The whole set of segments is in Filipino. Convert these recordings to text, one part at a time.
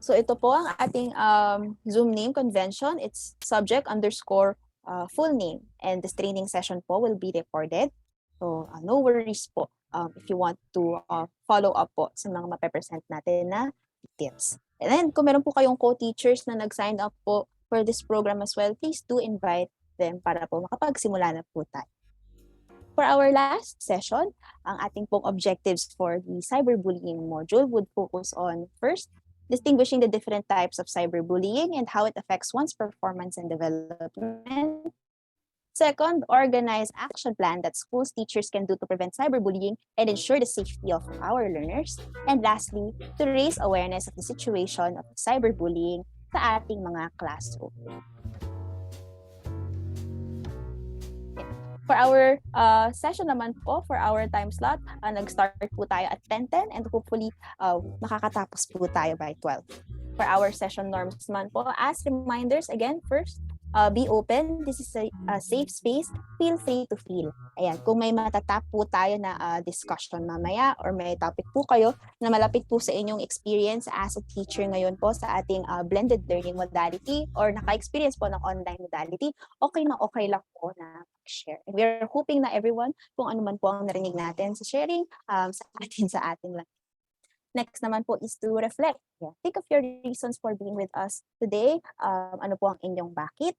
So ito po ang ating Zoom name convention. It's subject underscore full name. And this training session po will be recorded. So no worries po if you want to follow up po sa mga mape-present natin na tips. And then kung meron po kayong co-teachers na nag-sign up po for this program as well, please do invite them para po makapagsimula na po tayo. For our last session, ang ating pong objectives for the cyberbullying module would focus on first, distinguishing the different types of cyberbullying and how it affects one's performance and development. Second, organize action plan that schools teachers can do to prevent cyberbullying and ensure the safety of our learners. And lastly, to raise awareness of the situation of cyberbullying sa ating mga classroom. For our session naman po, for our time slot, nag-start po tayo at 10:10 and hopefully makakatapos po tayo by 12. For our session norms naman po, as reminders, again, first, be open. This is a safe space. Feel free to feel. Ayan, kung may matatap po tayo na discussion mamaya or may topic po kayo na malapit po sa inyong experience as a teacher ngayon po sa ating blended learning modality or naka-experience po ng online modality, okay lang po na share. And we're hoping na everyone, kung ano man po ang narinig natin sa sharing sa ating lang. Next naman po is to reflect. Yeah. Think of your reasons for being with us today. Ano po ang inyong bakit?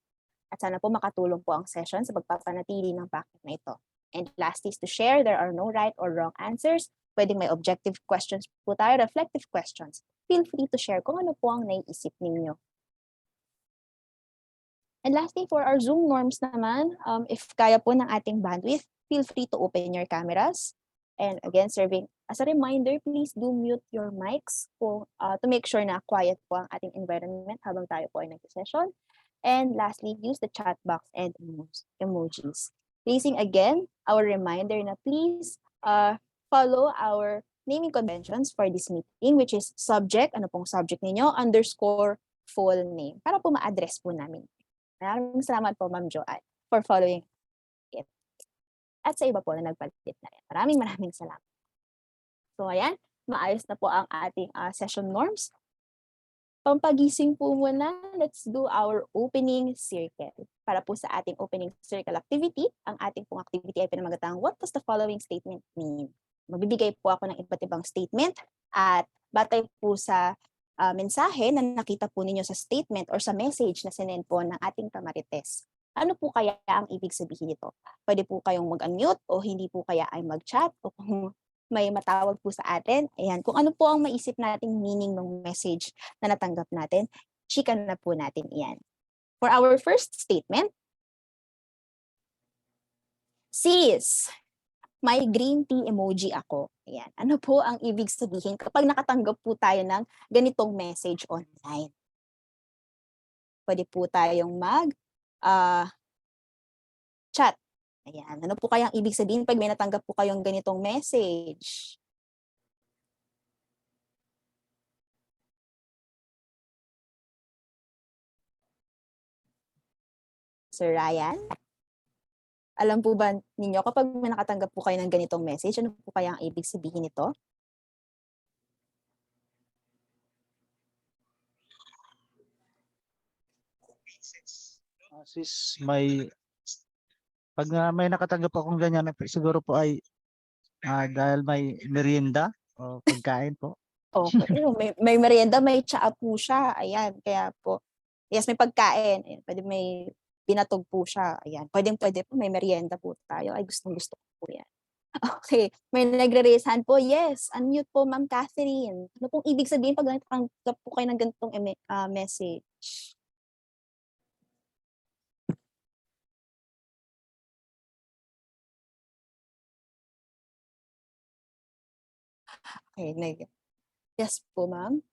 At sana po makatulong po ang session sa pagpapanatili ng bakit na ito. And last is to share. There are no right or wrong answers. Pwedeng may objective questions po tayo, reflective questions. Feel free to share kung ano po ang naiisip ninyo. And lastly, for our Zoom norms naman, if kaya po ng ating bandwidth, feel free to open your cameras. And again, serving as a reminder, please do mute your mics to make sure na quiet po ang ating environment habang tayo po ay nag-session. And lastly, use the chat box and emojis. Placing again, our reminder na please follow our naming conventions for this meeting, which is subject, ano pong subject ninyo, underscore full name, para po ma-address po namin. Maraming salamat po, Ma'am Joanne, for following it. At sa iba po na nagpalit na rin. Maraming salamat. So ayan, maayos na po ang ating session norms. Pampagising po muna, let's do our opening circle. Para po sa ating opening circle activity, ang ating pong activity ay pinamagatang, what does the following statement mean? Magbibigay po ako ng iba't ibang statement at batay po sa mensahe na nakita po ninyo sa statement or sa message na sinend po ng ating kamarites. Ano po kaya ang ibig sabihin nito? Pwede po kayong mag-unmute o hindi po kaya ay mag-chat o kung may matawag po sa atin. Ayan, kung ano po ang maisip nating meaning ng message na natanggap natin, chika na po natin iyan. For our first statement, sis, may green tea emoji ako. Ayan. Ano po ang ibig sabihin kapag nakatanggap po tayo ng ganitong message online? Pwede po tayong chat. Ayan. Ano po kaya ang ibig sabihin pag may natanggap po kayong ganitong message? Sir Ryan? Alam po ba ninyo kapag may nakatanggap po kayo ng ganitong message, ano po kaya ang ibig sabihin nito? Sis, pag may nakatanggap akong ganyan, siguro po ay dahil may merienda o pagkain po. Okay. may merienda, may tsaa po siya. Ayan, kaya po. Yes, may pagkain. Ayan, pwede may binatog po siya. Ayan, pwede po, may merienda po tayo. Ay, gustong-gusto ko po yan. Okay, may nagre-raise hand po. Yes, unmute po, Ma'am Catherine. Ano pong ibig sabihin pag nakatanggap po kayo ng ganitong message? Okay, yes po, Ma'am.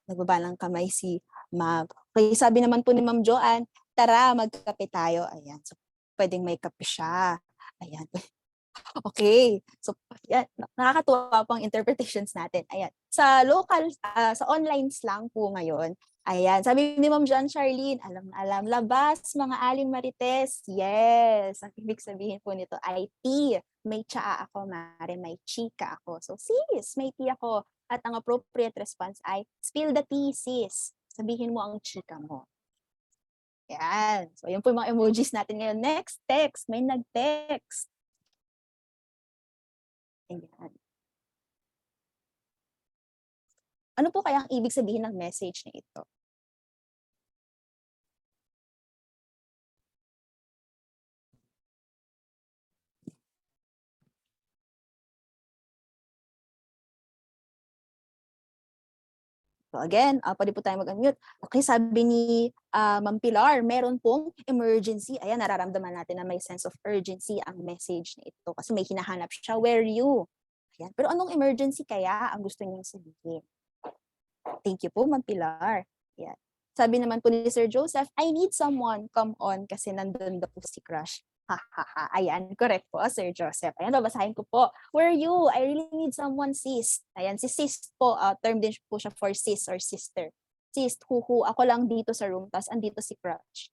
Nagbaba ng kamay si Ma'am. Okay, sabi naman po ni Ma'am Joanne, tara, magkape tayo. Ayan, so pwedeng may kape siya. Ayan. Okay. So, yan, nakakatuwa po ang interpretations natin. Ayan. Sa local, sa online slang po ngayon, ayan, sabi ni Ma'am John Charlene, alam, labas, mga aling marites. Yes. Ang ibig sabihin po nito ay tea. May tsaa ako, mare, may chika ako. So, sis, may tea ako. At ang appropriate response ay, spill the tea, sis. Sabihin mo ang chika mo. Yan. So, yun po yung mga emojis natin ngayon. Next, text. May nag-text. Ayan. Ano po kaya ang ibig sabihin ng message na ito? So again, pwede po tayo mag-unmute. Okay, sabi ni Ma'am Pilar, meron pong emergency. Ayan, nararamdaman natin na may sense of urgency ang message na ito kasi may hinahanap siya. Where are you? Ayan. Pero anong emergency kaya ang gusto niyang sabihin? Thank you po, Ma'am Pilar. Ayan. Sabi naman po ni Sir Joseph, I need someone, come on, kasi nandun daw po si crush. Ha, ha, ha. Ayan, correct po, Sir Joseph. Ayan, babasahin ko po. Where are you? I really need someone, sis. Ayan, si sis po, term din po siya for sis or sister. Sis, huhu, ako lang dito sa room, tapos andito si crush.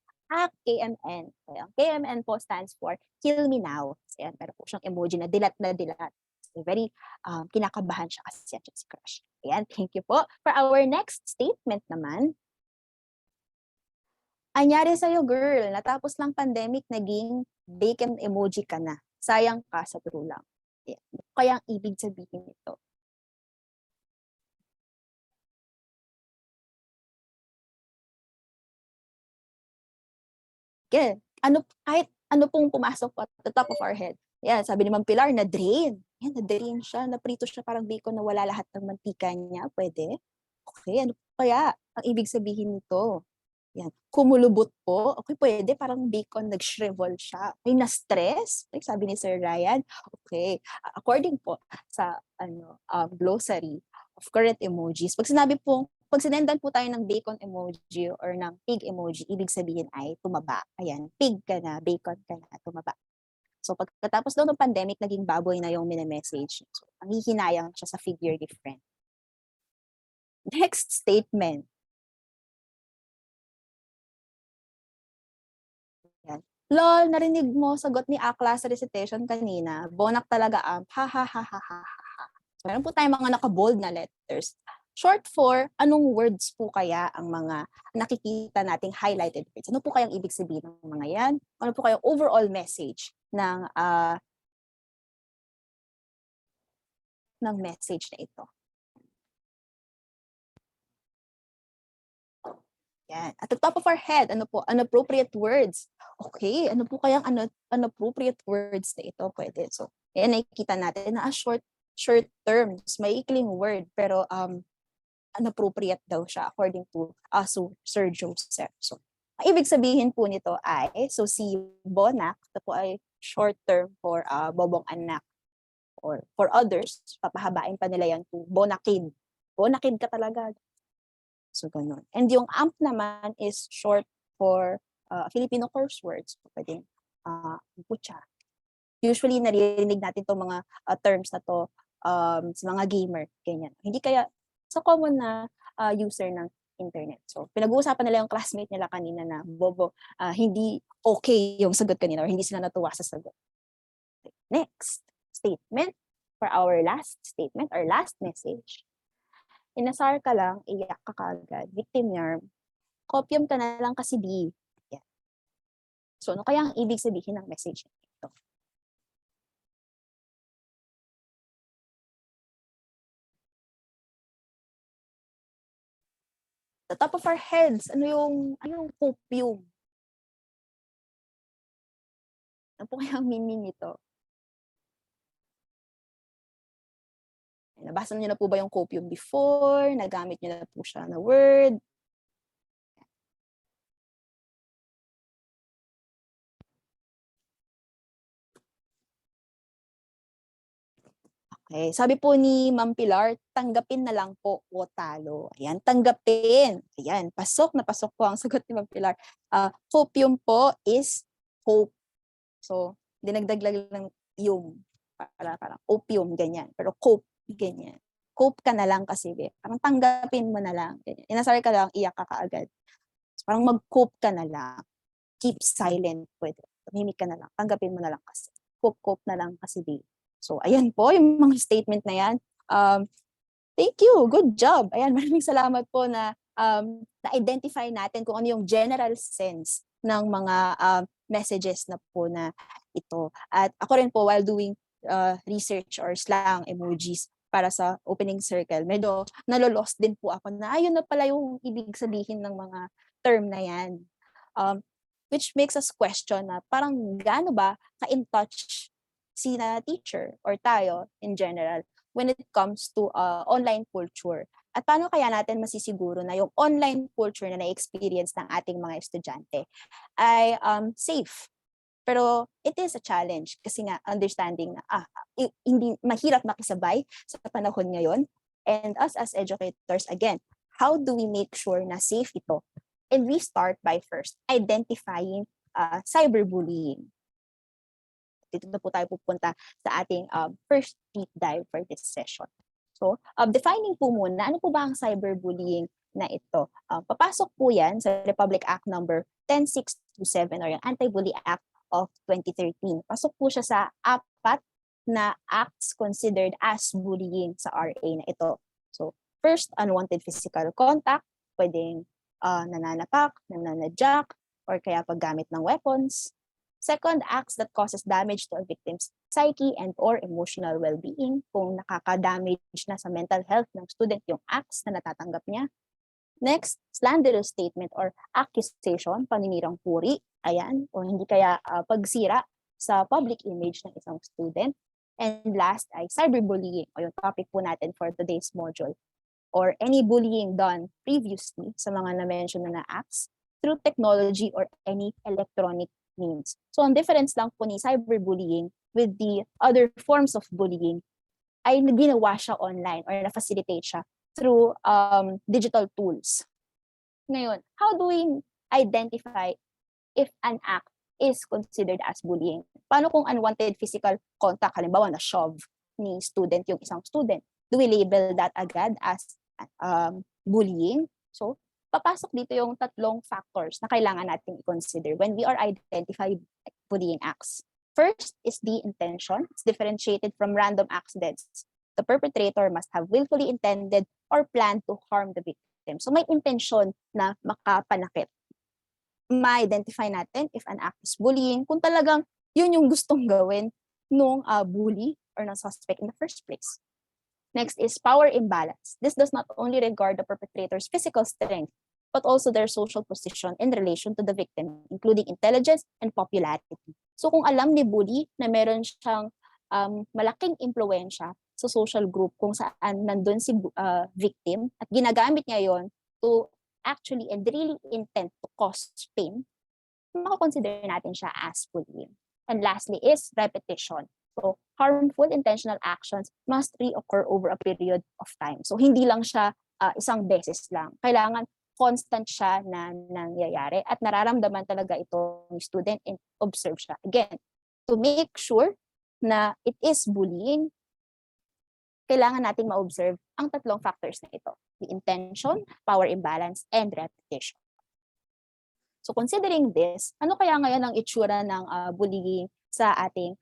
KMN. Ayan, KMN po stands for kill me now. Ayan, pero po siyang emoji na dilat na dilat. So, very kinakabahan siya kasi si crush. Ayan, thank you po. For our next statement naman, anyari sa'yo, girl, natapos lang pandemic, naging bacon emoji ka na. Sayang ka sa true lang. Yeah. Kaya ang ibig sabihin nito. Okay. Kahit ano pong pumasok at the top of our head. Yan, sabi ni Ma'am Pilar, na-drain. Yan, na-drain siya, naprito siya parang bacon na wala lahat ng mantika niya. Pwede? Okay, ano kaya ang ibig sabihin nito? Yan. Kumulubot po. Okay, pwede. Parang bacon, nag-shrivel siya. Okay, na-stress. Okay, sabi ni Sir Ryan. Okay. According po sa glossary of current emojis, pag sinendan po tayo ng bacon emoji or ng pig emoji, ibig sabihin ay tumaba. Ayan, pig ka na, bacon ka na, tumaba. So pagkatapos daw ng pandemic, naging baboy na yung mini-message. So, ang hihinayang siya sa figure different. Next statement. Yan. Lol, narinig mo sagot ni Akla sa recitation kanina. Bonak talaga ha ha ha ha ha ha. So meron po tayong mga naka-bold na letters. Short for, anong words po kaya ang mga nakikita nating highlighted words? Ano po kayang ibig sabihin ng mga yan? Ano po kayang overall message ng message na ito? Yan. At the top of our head, ano po? Inappropriate words. Okay, ano po kayang inappropriate words na ito? Pwede. So, yan, nakikita natin na short terms, may ikling word, pero inappropriate daw siya according to Sir Joseph. So, ang ibig sabihin po nito ay, so si Bonak, ito po ay short term for bobong anak. Or for others, papahabain pa nila yan to Bonakid. Bonakid ka talaga. So, ganun. And yung amp naman is short for Filipino curse words. Pwedeng putya. Usually, naririnig natin itong mga terms na to sa mga gamer. Ganyan. Hindi kaya sa common na user ng internet. So, pinag-uusapan nila yung classmate nila kanina na bobo, hindi okay yung sagot kanina or hindi sila natuwa sa sagot. Okay. Next statement for our last statement or last message. Inasar ka lang, iyak ka kagad, victim yarn, copium ka na lang kasi di. Yeah. So, ano kaya ang ibig sabihin ng message nito? The top of our heads, ano yung copium? Ano po kaya ang meaning nito? Nabasa niyo na po ba yung copium before? Nagamit niyo na po siya na word? Okay. Sabi po ni Ma'am Pilar, tanggapin na lang po o talo. Ayan, tanggapin. Ayan, pasok na pasok po ang sagot ni Ma'am Pilar. Copium po is hope. So, dinagdaglag lang yung parang opium, ganyan. Pero cope, ganyan. Cope ka na lang kasi, parang tanggapin mo na lang. Ganyan. Inasar ka lang, iyak ka kaagad. So, parang mag-cope ka na lang. Keep silent, pwede. Tumimik ka na lang. Tanggapin mo na lang kasi. Cope na lang kasi, babe. So, ayan po, yung mga statement na yan. Thank you. Good job. Ayan, maraming salamat po na na-identify natin kung ano yung general sense ng mga messages na po na ito. At ako rin po, while doing research or slang emojis para sa opening circle, medyo nalolost din po ako na ayun na pala yung ibig sabihin ng mga term na yan. Which makes us question na parang gaano ba ka-in touch si na teacher or tayo in general when it comes to online culture. At paano kaya natin masisiguro na yung online culture na na-experience ng ating mga estudyante ay safe? Pero it is a challenge kasi nga understanding na hindi mahirap makisabay sa panahon ngayon. And us as educators, again, how do we make sure na safe ito? And we start by first identifying cyberbullying. Dito na po tayo pupunta sa ating first deep dive for this session. So, defining po muna, ano po ba ang cyberbullying na ito? Papasok po yan sa Republic Act number 10627 or yung Anti-Bully Act of 2013. Pasok po siya sa 4 na acts considered as bullying sa RA na ito. So, first, unwanted physical contact, pwedeng nananapak, nananadyak, or kaya paggamit ng weapons. Second, acts that causes damage to a victim's psyche and or emotional well-being, kung nakaka-damage na sa mental health ng student yung acts na natatanggap niya. Next, slanderous statement or accusation, paninirang puri, ayan, o hindi kaya pagsira sa public image ng isang student. And last ay cyberbullying, o yung topic po natin for today's module, or any bullying done previously sa mga na-mention na acts through technology or any electronic means. So, ang difference lang po ni cyberbullying with the other forms of bullying ay ginawa siya online or na-facilitate siya through digital tools. Ngayon, how do we identify if an act is considered as bullying? Paano kung unwanted physical contact, halimbawa na shove ni student yung isang student? Do we label that agad as bullying? So, papasok dito yung 3 factors na kailangan natin i-consider when we are identifying bullying acts. First is the intention. It's differentiated from random accidents. The perpetrator must have willfully intended or planned to harm the victim. So may intention na makapanakit. Ma-identify natin if an act is bullying kung talagang yun yung gustong gawin nung bully or ng suspect in the first place. Next is power imbalance. This does not only regard the perpetrator's physical strength, but also their social position in relation to the victim, including intelligence and popularity. So kung alam ni bully na meron siyang malaking impluensya sa social group kung saan nandun si victim at ginagamit niya yon to actually and really intent to cause pain, makakonsider natin siya as bullying. And lastly is repetition. So, harmful intentional actions must reoccur over a period of time. So, hindi lang siya isang beses lang. Kailangan constant siya na nangyayari at nararamdaman talaga ito ng student and observe siya. Again, to make sure na it is bullying, kailangan nating ma-observe ang 3 factors na ito. The intention, power imbalance, and repetition. So considering this, ano kaya ngayon ang itsura ng bullying sa ating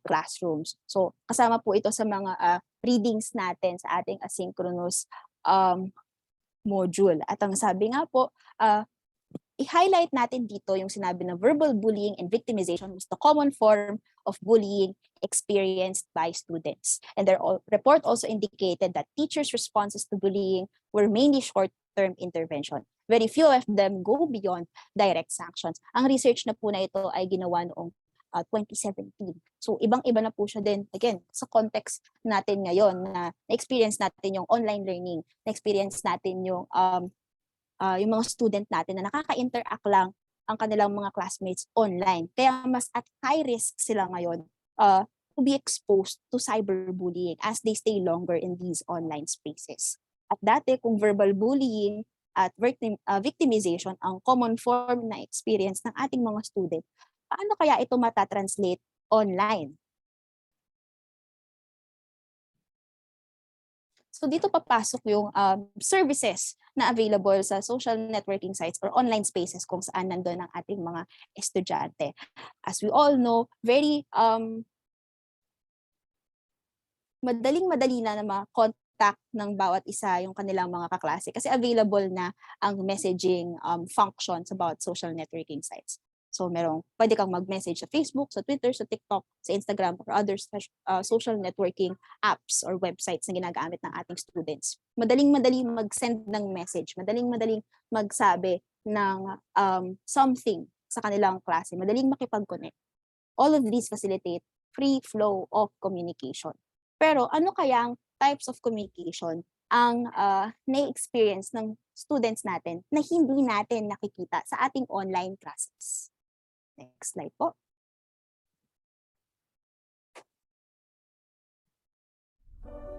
classrooms? So kasama po ito sa mga readings natin sa ating asynchronous module. At ang sabi nga po, i-highlight natin dito yung sinabi na verbal bullying and victimization was the common form of bullying experienced by students. And their report also indicated that teachers' responses to bullying were mainly short-term intervention. Very few of them go beyond direct sanctions. Ang research na po na ito ay ginawa noong 2017. So ibang-iba na po siya din, again, sa context natin ngayon na na-experience natin yung online learning, na-experience natin yung mga student natin na nakaka-interact lang ang kanilang mga classmates online. Kaya mas at high risk sila ngayon to be exposed to cyberbullying as they stay longer in these online spaces. At dati, kung verbal bullying at victimization ang common form na experience ng ating mga student, paano kaya ito matatranslate online? So dito papasok yung services na available sa social networking sites or online spaces kung saan nandun ang ating mga estudyante. As we all know, very madaling-madali na makontak ng bawat isa yung kanilang mga kaklase kasi available na ang messaging function sa bawat social networking sites. So pwede kang mag-message sa Facebook, sa Twitter, sa TikTok, sa Instagram, or other social networking apps or websites na ginagamit ng ating students. Madaling-madaling mag-send ng message, madaling-madaling magsabi ng something sa kanilang klase, madaling makipag-connect. All of these facilitate free flow of communication. Pero ano kayang types of communication ang na-experience ng students natin na hindi natin nakikita sa ating online classes? Next slide po.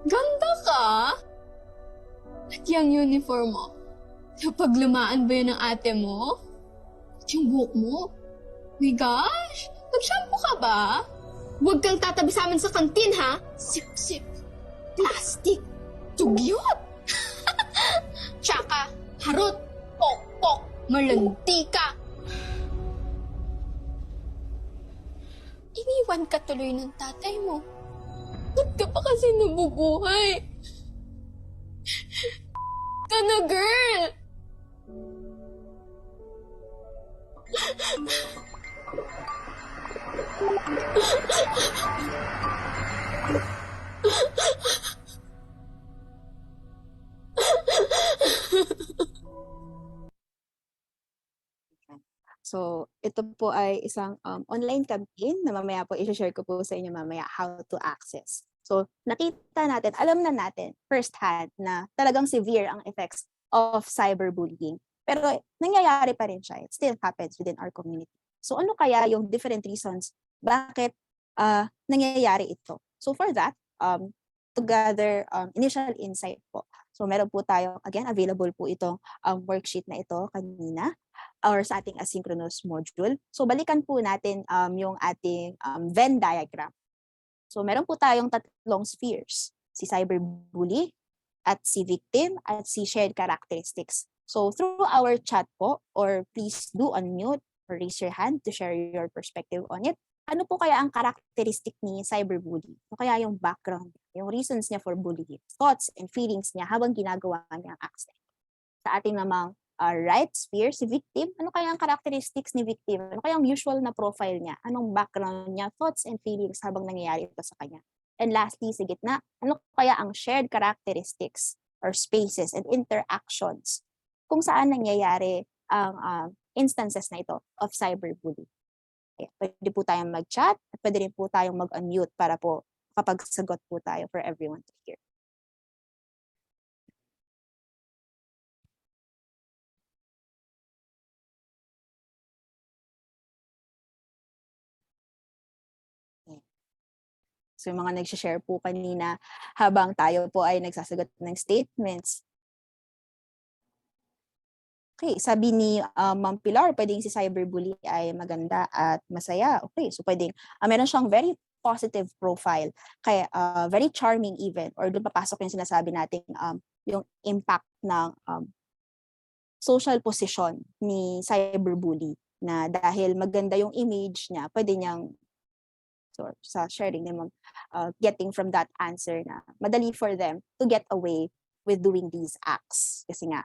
Ganda ka! At yung uniform mo, napaglumaan ba yun ng ate mo? At yung buhok mo? My gosh! Nag-shampoo ka ba? Huwag kang tatabi sa amin sa kantin, ha? Sip-sip. Plastic. Tugyot! Tsaka, harot. Pok-pok. Malandi ka. Iniwan ka tuloy ng tatay mo. Ba't ka pa kasi nabubuhay? Ka na, girl! So, ito po ay isang online campaign na mamaya po i-share ko po sa inyo mamaya how to access. So, nakita natin, alam na natin firsthand na talagang severe ang effects of cyberbullying. Pero nangyayari pa rin siya. It still happens within our community. So, ano kaya yung different reasons bakit nangyayari ito? So, for that, to gather initial insight po. So, meron po tayo, again, available po itong worksheet na ito kanina or sa ating asynchronous module. So balikan po natin yung ating Venn diagram. So meron po tayong tatlong spheres, si cyberbully, at si victim, at si shared characteristics. So through our chat po, or please do unmute or raise your hand to share your perspective on it. Ano po kaya ang characteristic ni cyberbully? Ano kaya yung background, yung reasons niya for bullying, thoughts and feelings niya habang ginagawa niya ang acts. Sa ating namang right sphere, si victim, ano kaya ang characteristics ni victim? Ano kaya ang usual na profile niya? Anong background niya, thoughts and feelings habang nangyayari ito sa kanya? And lastly, sa gitna, ano kaya ang shared characteristics or spaces and interactions kung saan nangyayari ang instances na ito of cyberbullying? Okay, pwede po tayong mag-chat at pwede rin po tayong mag-unmute para po kapag sagot po tayo for everyone to hear. So yung mga nag-share po kanina habang tayo po ay nagsasagot ng statements. Okay, sabi ni Ma'am Pilar, pwedeng si cyberbully ay maganda at masaya. Okay, so pwedeng meron siyang very positive profile, kaya very charming even, or doon papasok yung sinasabi natin yung impact ng social position ni cyberbully na dahil maganda yung image niya, pwede niyang sa sharing naman, getting from that answer na madali for them to get away with doing these acts. Kasi nga,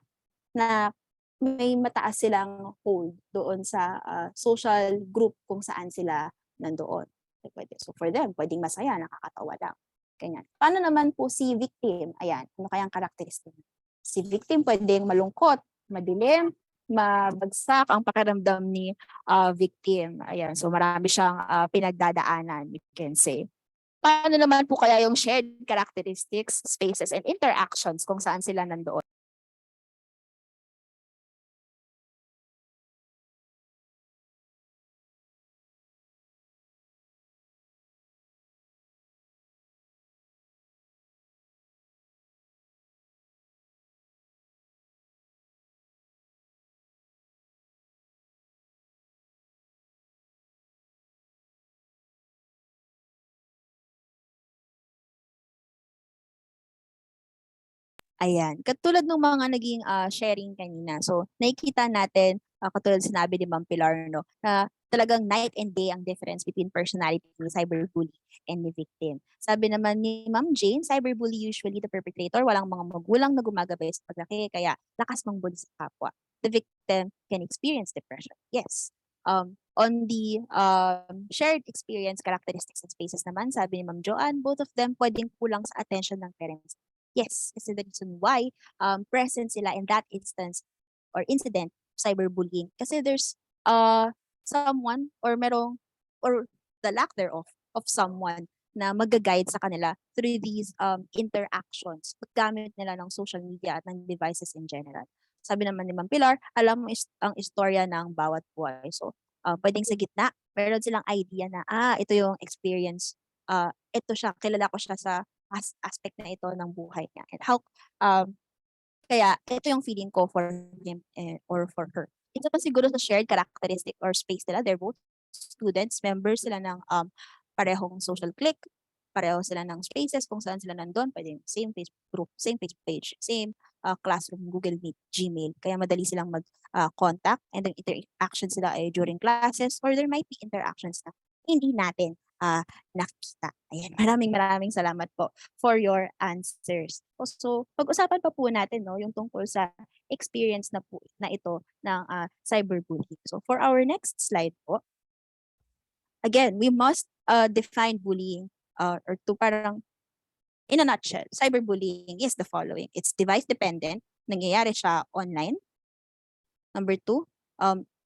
na may mataas silang hold doon sa social group kung saan sila nandoon. So for them, pwedeng masaya, nakakatawa lang. Ganyan. Paano naman po si victim? Ayan, ano kayang karakteristik? Si victim pwedeng malungkot, madilim, mabagsak ang pakiramdam ni victim. Ayan, so marami siyang pinagdadaanan, you can say. Paano naman po kaya yung shared characteristics, spaces, and interactions kung saan sila nandoon? Ayan, katulad ng mga naging sharing kanina. So, nakikita natin, katulad sinabi ni Ma'am Pilar, no, na talagang night and day ang difference between personality ni cyberbully and ni victim. Sabi naman ni Ma'am Jane, cyberbully usually the perpetrator, walang mga magulang na gumagabay sa paglaki, kaya lakas mang bully sa kapwa. The victim can experience depression. Yes. On the shared experience, characteristics, and spaces naman, sabi ni Ma'am Joanne, both of them pwedeng kulang sa attention ng parents. Yes, kasi the reason why present sila in that instance or incident, cyberbullying. Kasi there's someone or merong or the lack thereof of someone na mag-guide sa kanila through these interactions, paggamit nila ng social media at ng devices in general. Sabi naman ni Ma'am Pilar, alam mo ang istorya ng bawat buhay. So, pwedeng sa gitna, meron silang idea na, ito yung experience, ito siya, kilala ko siya sa aspect na ito ng buhay niya. And how, kaya ito yung feeling ko for him or for her. Ito pa siguro sa shared characteristic or space nila. They're both students, members sila ng parehong social clique, pareho sila ng spaces kung saan sila nandun. Pwede same Facebook group, same Facebook page, same classroom, Google Meet, Gmail. Kaya madali silang mag-contact and then interaction sila ay during classes or there might be interactions na hindi natin nakikita. Ayan, maraming salamat po for your answers. So, pag-usapan pa po natin yung tungkol sa experience na ito ng cyberbullying. So, for our next slide po, again, we must define bullying or to parang in a nutshell, cyberbullying is the following. It's device dependent, nangyayari siya online. Number 2,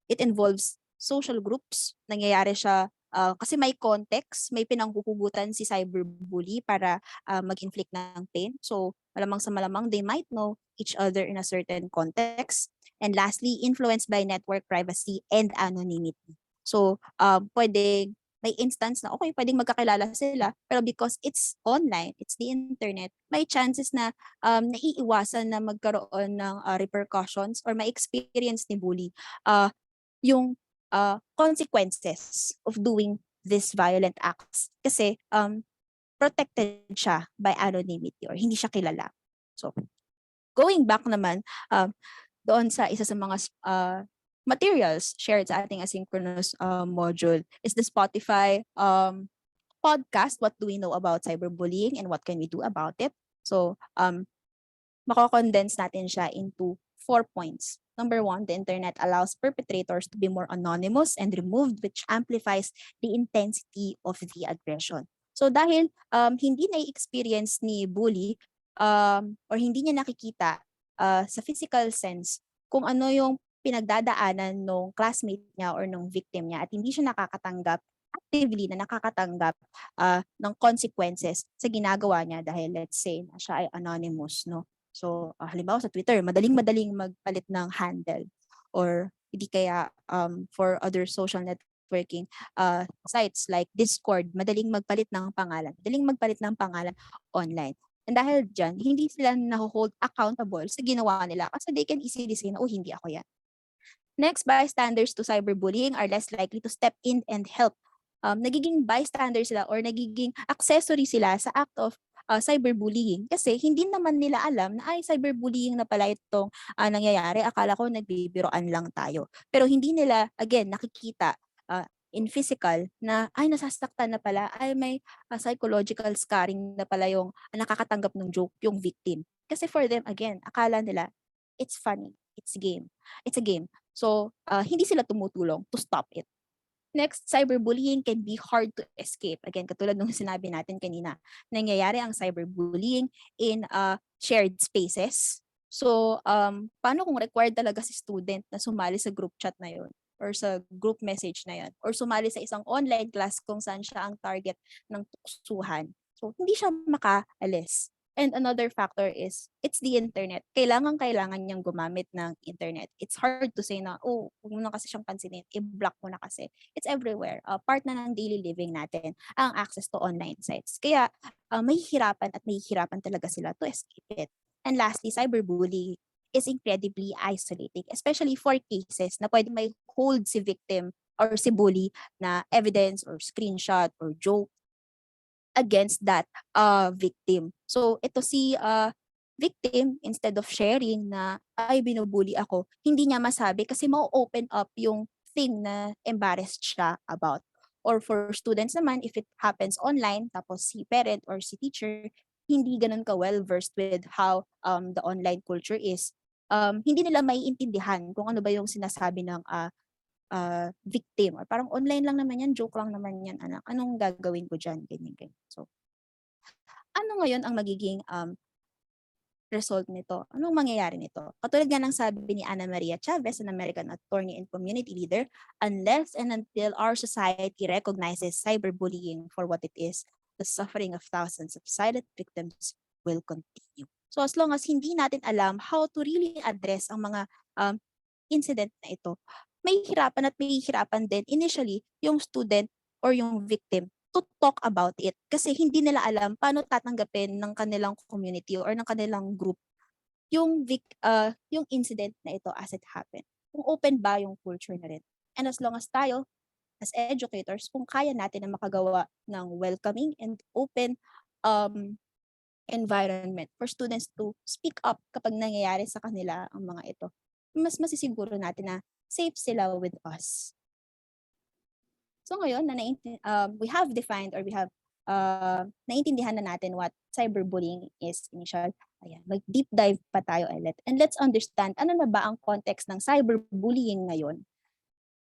it involves social groups, nangyayari siya kasi may context, may pinanghuhugutan si cyberbully para mag-inflict ng pain. So, malamang sa malamang, they might know each other in a certain context. And lastly, influenced by network privacy and anonymity. So, pwedeng may instance na okay, pwedeng magkakilala sila, pero because it's online, it's the internet, may chances na naiiwasan na magkaroon ng repercussions or may experience ni bully yung consequences of doing these violent acts. Kasi protected siya by anonymity or hindi siya kilala. So, going back naman doon sa isa sa mga materials shared sa ating asynchronous module is the Spotify podcast, What Do We Know About Cyberbullying and What Can We Do About It? So, mako-condense natin siya into 4 points. Number 1, the internet allows perpetrators to be more anonymous and removed, which amplifies the intensity of the aggression. So dahil hindi na-experience ni bully or hindi niya nakikita sa physical sense kung ano yung pinagdadaanan ng classmate niya or ng victim niya at hindi siya actively nakakatanggap ng consequences sa ginagawa niya dahil let's say na siya ay anonymous, no? So, halimbawa sa Twitter, madaling magpalit ng handle or hindi kaya for other social networking sites like Discord, madaling magpalit ng pangalan online. And dahil dyan, hindi sila na-hold accountable sa ginawa nila kasi they can easily say na, hindi ako yan. Next, bystanders to cyberbullying are less likely to step in and help. Nagiging bystander sila or nagiging accessory sila sa act of cyberbullying kasi hindi naman nila alam na cyberbullying na pala itong nangyayari. Akala ko nagbibiroan lang tayo. Pero hindi nila, again, nakikita in physical na nasasaktan na pala, may psychological scarring na pala yung nakakatanggap ng joke, yung victim. Kasi for them, again, akala nila, it's funny, it's a game. So, hindi sila tumutulong to stop it. Next, cyberbullying can be hard to escape. Again, katulad nung sinabi natin kanina, nangyayari ang cyberbullying in shared spaces. So, paano kung required talaga si student na sumali sa group chat na yun or sa group message na yun or sumali sa isang online class kung saan siya ang target ng tuksuhan. So, hindi siya makaalis. And another factor is, it's the internet. Kailangan niyang gumamit ng internet. It's hard to say na, huwag mo na kasi siyang pansinin, i-block mo na kasi. It's everywhere. Part na ng daily living natin, ang access to online sites. Kaya, may hirapan talaga sila to escape it. And lastly, cyberbullying is incredibly isolating, especially for cases na pwede may hold si victim or si bully na evidence or screenshot or joke against that victim. So ito si victim, instead of sharing na binubully ako, hindi niya masabi kasi ma-open up yung thing na embarrassed siya about. Or for students naman, if it happens online, tapos si parent or si teacher, hindi ganun ka well-versed with how the online culture is, hindi nila maiintindihan kung ano ba yung sinasabi ng victim. Or parang online lang naman yan, joke lang naman yan, anak. Anong gagawin ko dyan? Ganyan, ganyan. So, ano ngayon ang magiging result nito? Anong mangyayari nito? Katulad nga ng sabi ni Ana Maria Chavez, an American attorney and community leader, unless and until our society recognizes cyberbullying for what it is, the suffering of thousands of silent victims will continue. So as long as hindi natin alam how to really address ang mga incident na ito, may hirapan din initially yung student or yung victim to talk about it kasi hindi nila alam paano tatanggapin ng kanilang community or ng kanilang group yung yung incident na ito as it happened. Kung open ba yung culture na rin. And as long as tayo as educators, kung kaya natin na makagawa ng welcoming and open environment for students to speak up kapag nangyayari sa kanila ang mga ito, mas masisiguro natin na safe sila with us. So ngayon, we have defined or we have naintindihan na natin what cyberbullying is initial. Ayan, mag-deep dive pa tayo ulit. And let's understand, ano na ba ang context ng cyberbullying ngayon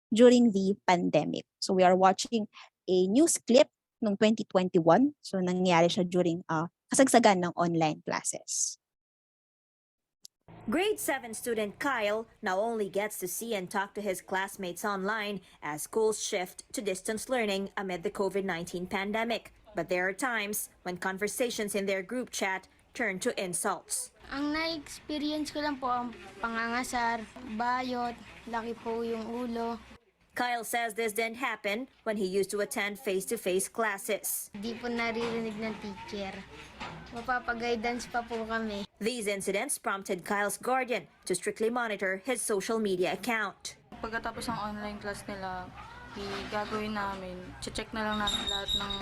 during the pandemic. So we are watching a news clip noong 2021. So nangyari siya during kasagsagan ng online classes. Grade 7 student Kyle now only gets to see and talk to his classmates online as schools shift to distance learning amid the COVID-19 pandemic. But there are times when conversations in their group chat turn to insults. Ang na-experience ko lang po ang pangangasar, bayot, laki po yung ulo. Kyle says this didn't happen when he used to attend face-to-face classes. Di po naririnig ng teacher. Mapapag-guidance pa po kami. These incidents prompted Kyle's guardian to strictly monitor his social media account. Pagkatapos ng online class nila, gagawin namin, check na lang namin lahat ng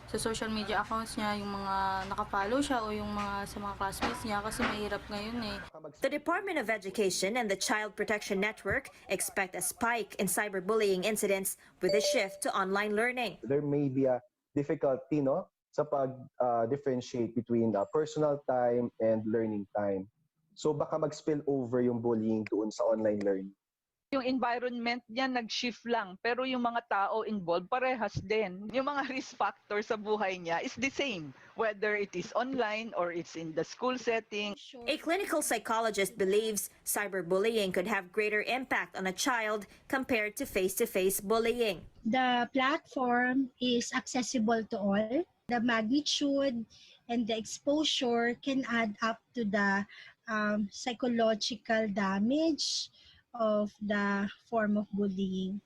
sa social media accounts niya, yung mga nakapollow siya o yung mga sa mga classmates niya kasi mahirap ngayon eh. The Department of Education and the Child Protection Network expect a spike in cyberbullying incidents with a shift to online learning. There may be a difficulty sa pag-differentiate between personal time and learning time. So baka mag-spill over yung bullying doon sa online learning. Yung environment niya nag-shift lang, pero yung mga tao involved parehas din. Yung mga risk factor sa buhay niya is the same, whether it is online or it's in the school setting. A clinical psychologist believes cyberbullying could have greater impact on a child compared to face-to-face bullying. The platform is accessible to all. The magnitude and the exposure can add up to the psychological damage of the form of bullying.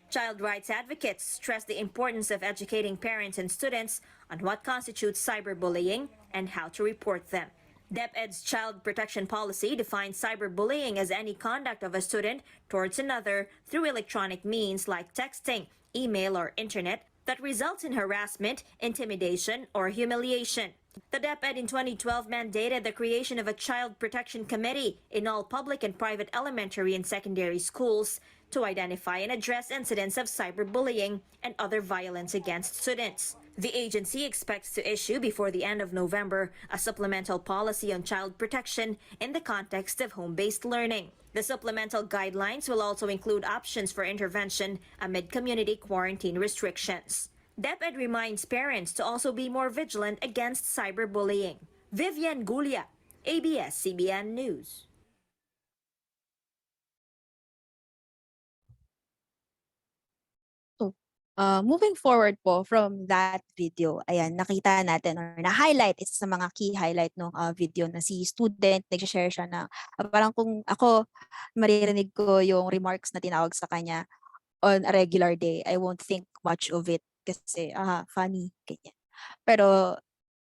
Child rights advocates stress the importance of educating parents and students on what constitutes cyberbullying and how to report them. DepEd's child protection policy defines cyberbullying as any conduct of a student towards another through electronic means like texting, email, or internet that results in harassment, intimidation, or humiliation. The DepEd in 2012 mandated the creation of a Child Protection Committee in all public and private elementary and secondary schools to identify and address incidents of cyberbullying and other violence against students. The agency expects to issue before the end of November a supplemental policy on child protection in the context of home-based learning. The supplemental guidelines will also include options for intervention amid community quarantine restrictions. DepEd reminds parents to also be more vigilant against cyberbullying. Vivian Gulia, ABS-CBN News. Moving forward po from that video, ayan, nakita natin or na-highlight, isa sa mga key highlight ng video na si student, nag-share siya na parang kung ako maririnig ko yung remarks na tinawag sa kanya on a regular day, I won't think much of it kasi funny, ganyan. Pero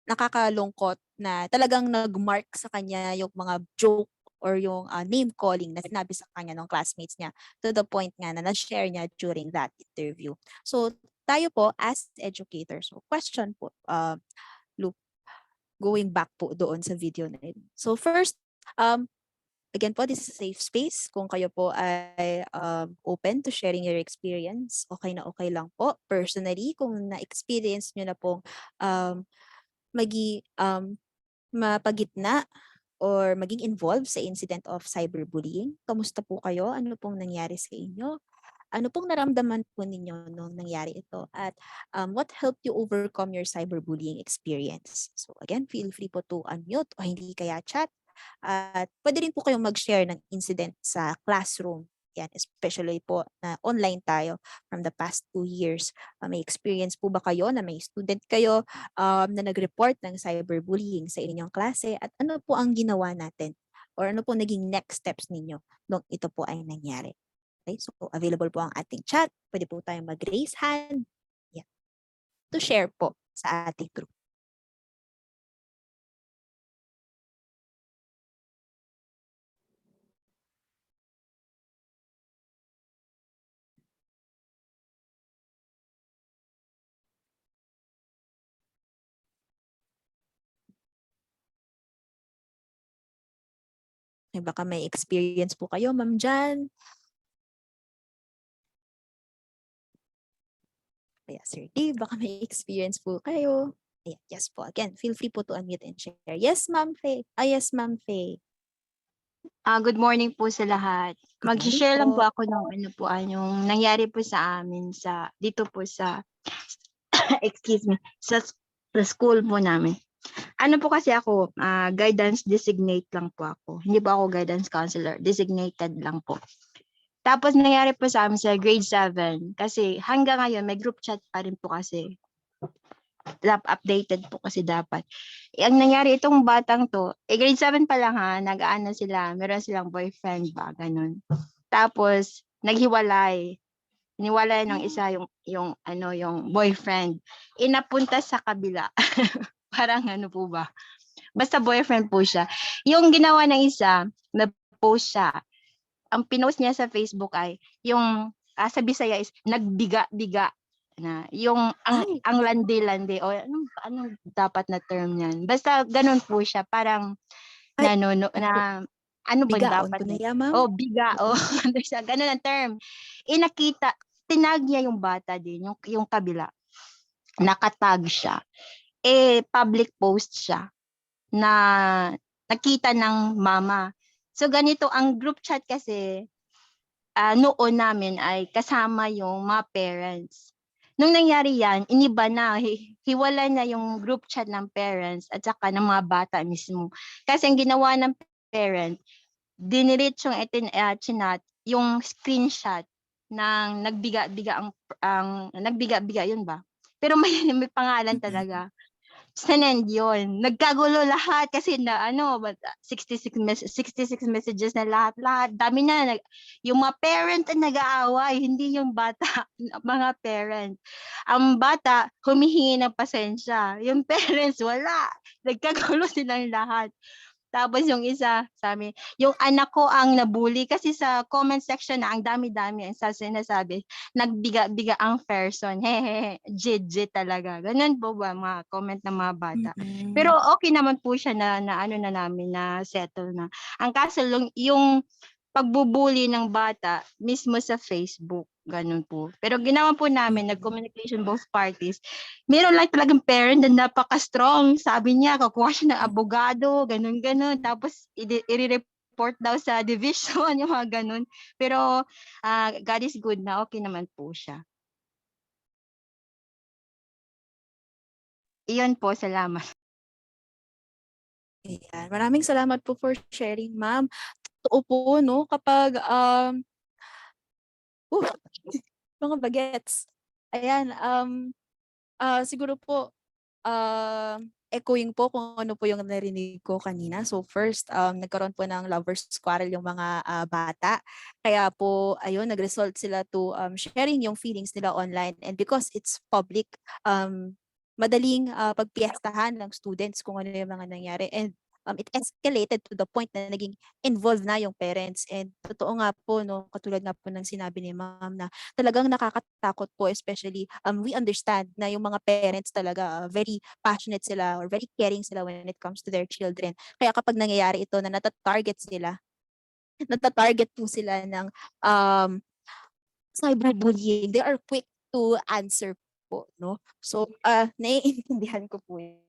nakakalungkot na talagang nag-mark sa kanya yung mga joke or yung name calling na sinabi sa kanya ng classmates niya to the point nga na na-share niya during that interview. So tayo po as educators, so question po, going back po doon sa video na yun. So first, again po, this is a safe space. Kung kayo po ay open to sharing your experience, okay na okay lang po. Personally, kung na-experience nyo na pong mapagitna or maging involved sa incident of cyberbullying, kamusta po kayo? Ano pong nangyari sa inyo? Ano pong naramdaman po ninyo nung nangyari ito? At what helped you overcome your cyberbullying experience? So again, feel free po to unmute o hindi kaya chat. At pwede rin po kayong mag-share ng incident sa classroom. Yan, especially po na online tayo from the past 2 years. May experience po ba kayo na may student kayo na nag-report ng cyberbullying sa inyong klase? At ano po ang ginawa natin? Or ano po naging next steps ninyo nung ito po ay nangyari? Okay, so available po ang ating chat. Pwede po tayong mag-raise hand. Yeah. To share po sa ating group. Baka may experience po kayo, Ma'am Jan. Kaya Sir Dave, baka may experience po kayo. Ayan, yes po. Again, feel free po to unmute and share. Yes, Ma'am Faye. Yes, Ma'am Faye. Good morning po sa lahat. Good Mag-share lang morning po ako ng yung nangyari po sa amin dito po sa excuse me, sa school po namin. Ano po kasi ako, guidance designate lang po ako. Hindi po ako guidance counselor, designated lang po. Tapos nangyari po sa amin sa grade 7 kasi hanggang ngayon may group chat pa rin po kasi. Updated po kasi dapat. Ang nangyari itong batang to, grade 7 pa lang nag-aano sila, meron silang boyfriend ba, ganun. Tapos naghiwalay. Iniwalay ng isa yung boyfriend. Inapunta sa kabila. Parang ano po ba? Basta boyfriend po siya. Yung ginawa ng isa, na-post siya. Ang pinost niya sa Facebook ay yung sa Bisaya is nagbiga-biga na yung ang landi-landi o anong dapat na term niyan. Basta ganun po siya, parang ano ba Bigaon dapat ko na yan, Ma'am. biga ganun ang term. Nakita, tinag niya yung bata din, yung kabila. Nakatag siya. Public post siya na nakita ng mama. So ganito ang group chat kasi noon namin ay kasama yung mga parents. Nung nangyari yan, iniba na, hiwala na yung group chat ng parents at saka ng mga bata mismo. Kasi ang ginawa ng parent, dinirit yung chinat, yung screenshot ng nagbiga-biga ang nagbiga-biga yun ba? Pero may pangalan talaga. Sinend yun. Nagkagulo lahat kasi 66 messages na lahat. Dami na. Yung mga parent ang nag-aaway, hindi yung bata, mga parent. Ang bata, humihingi ng pasensya. Yung parents, wala. Nagkagulo silang lahat. Tapos yung isa, sabi, yung anak ko ang nabully kasi sa comment section ang dami-dami ang sinasabi, nagbiga-biga ang person. Hehehe, jid talaga. Ganun po ba mga comment ng mga bata. Pero okay naman po siya na namin na settle na. Ang kaso yung pagbubuli ng bata mismo sa Facebook, ganun po. Pero ginawa po namin, nag-communication both parties. Meron lang talagang parent na napaka-strong. Sabi niya, kukuha siya ng abogado, ganun. Tapos, i-report daw sa division, yung mga ganun. Pero, God is good na, okay naman po siya. Iyon po, salamat. Ayan. Maraming salamat po for sharing, Ma'am. Totoo po, no? Kapag, mga bagets. Ayan, siguro po, echoing po kung ano po yung narinig ko kanina. So first, nagkaroon po ng lovers quarrel yung mga bata. Kaya po, ayun, nag-result sila to sharing yung feelings nila online. And because it's public, madaling pagpiestahan ng students kung ano yung mga nangyari. And it escalated to the point na naging involved na yung parents. And totoo nga po, no, katulad nga po ng sinabi ni Ma'am na talagang nakakatakot po, especially we understand na yung mga parents talaga very passionate sila or very caring sila when it comes to their children. Kaya kapag nangyayari ito na natatarget sila nata-target po sila ng cyberbullying, they are quick to answer po, no? So, naiintindihan ko po yun.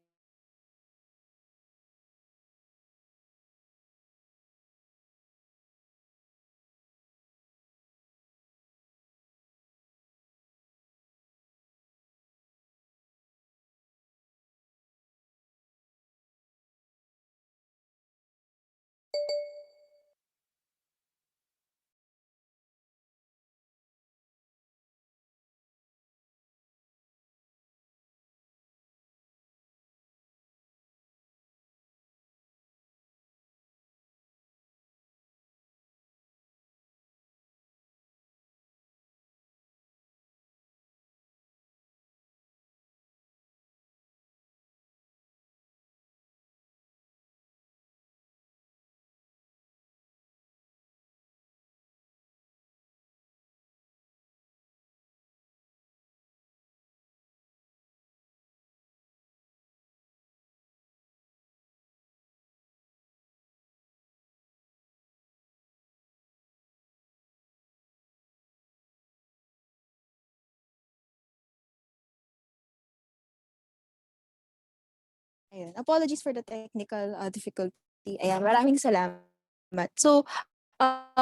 Ayun, apologies for the technical difficulty. Ayan, maraming salamat. So,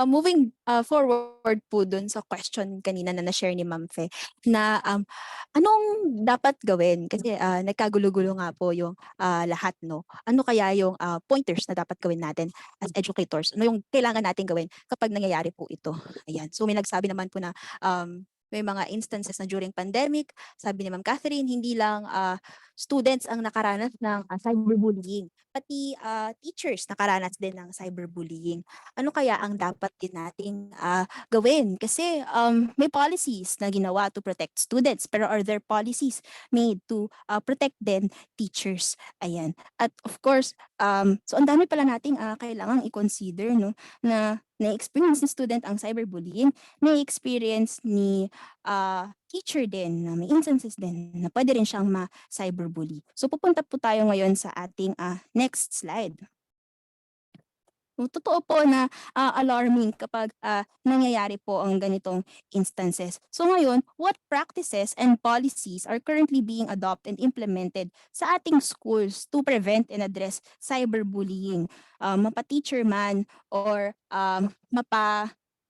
moving forward po dun sa question kanina na na-share ni Ma'am Fe na anong dapat gawin? Kasi nagkagulo-gulo nga po yung lahat, no? Ano kaya yung pointers na dapat gawin natin as educators? Ano yung kailangan natin gawin kapag nangyayari po ito? Ayan. So may nagsabi naman po na may mga instances na during pandemic, sabi ni Ma'am Catherine, hindi lang students ang nakaranas ng cyberbullying, pati teachers nakaranas din ng cyberbullying. Ano kaya ang dapat din nating gawin? Kasi may policies na ginawa to protect students, pero are there policies made to protect then teachers? Ayan. At of course, so ang dami pala nating kailangang i-consider, no, na na-experience ng student ang cyberbullying, na-experience ni teacher din, na may instances din na pwede rin siyang ma-cyberbully. So pupunta po tayo ngayon sa ating next slide. Totoo po na alarming kapag nangyayari po ang ganitong instances. So ngayon, what practices and policies are currently being adopted and implemented sa ating schools to prevent and address cyberbullying? Mapa-teacher man or mapa-students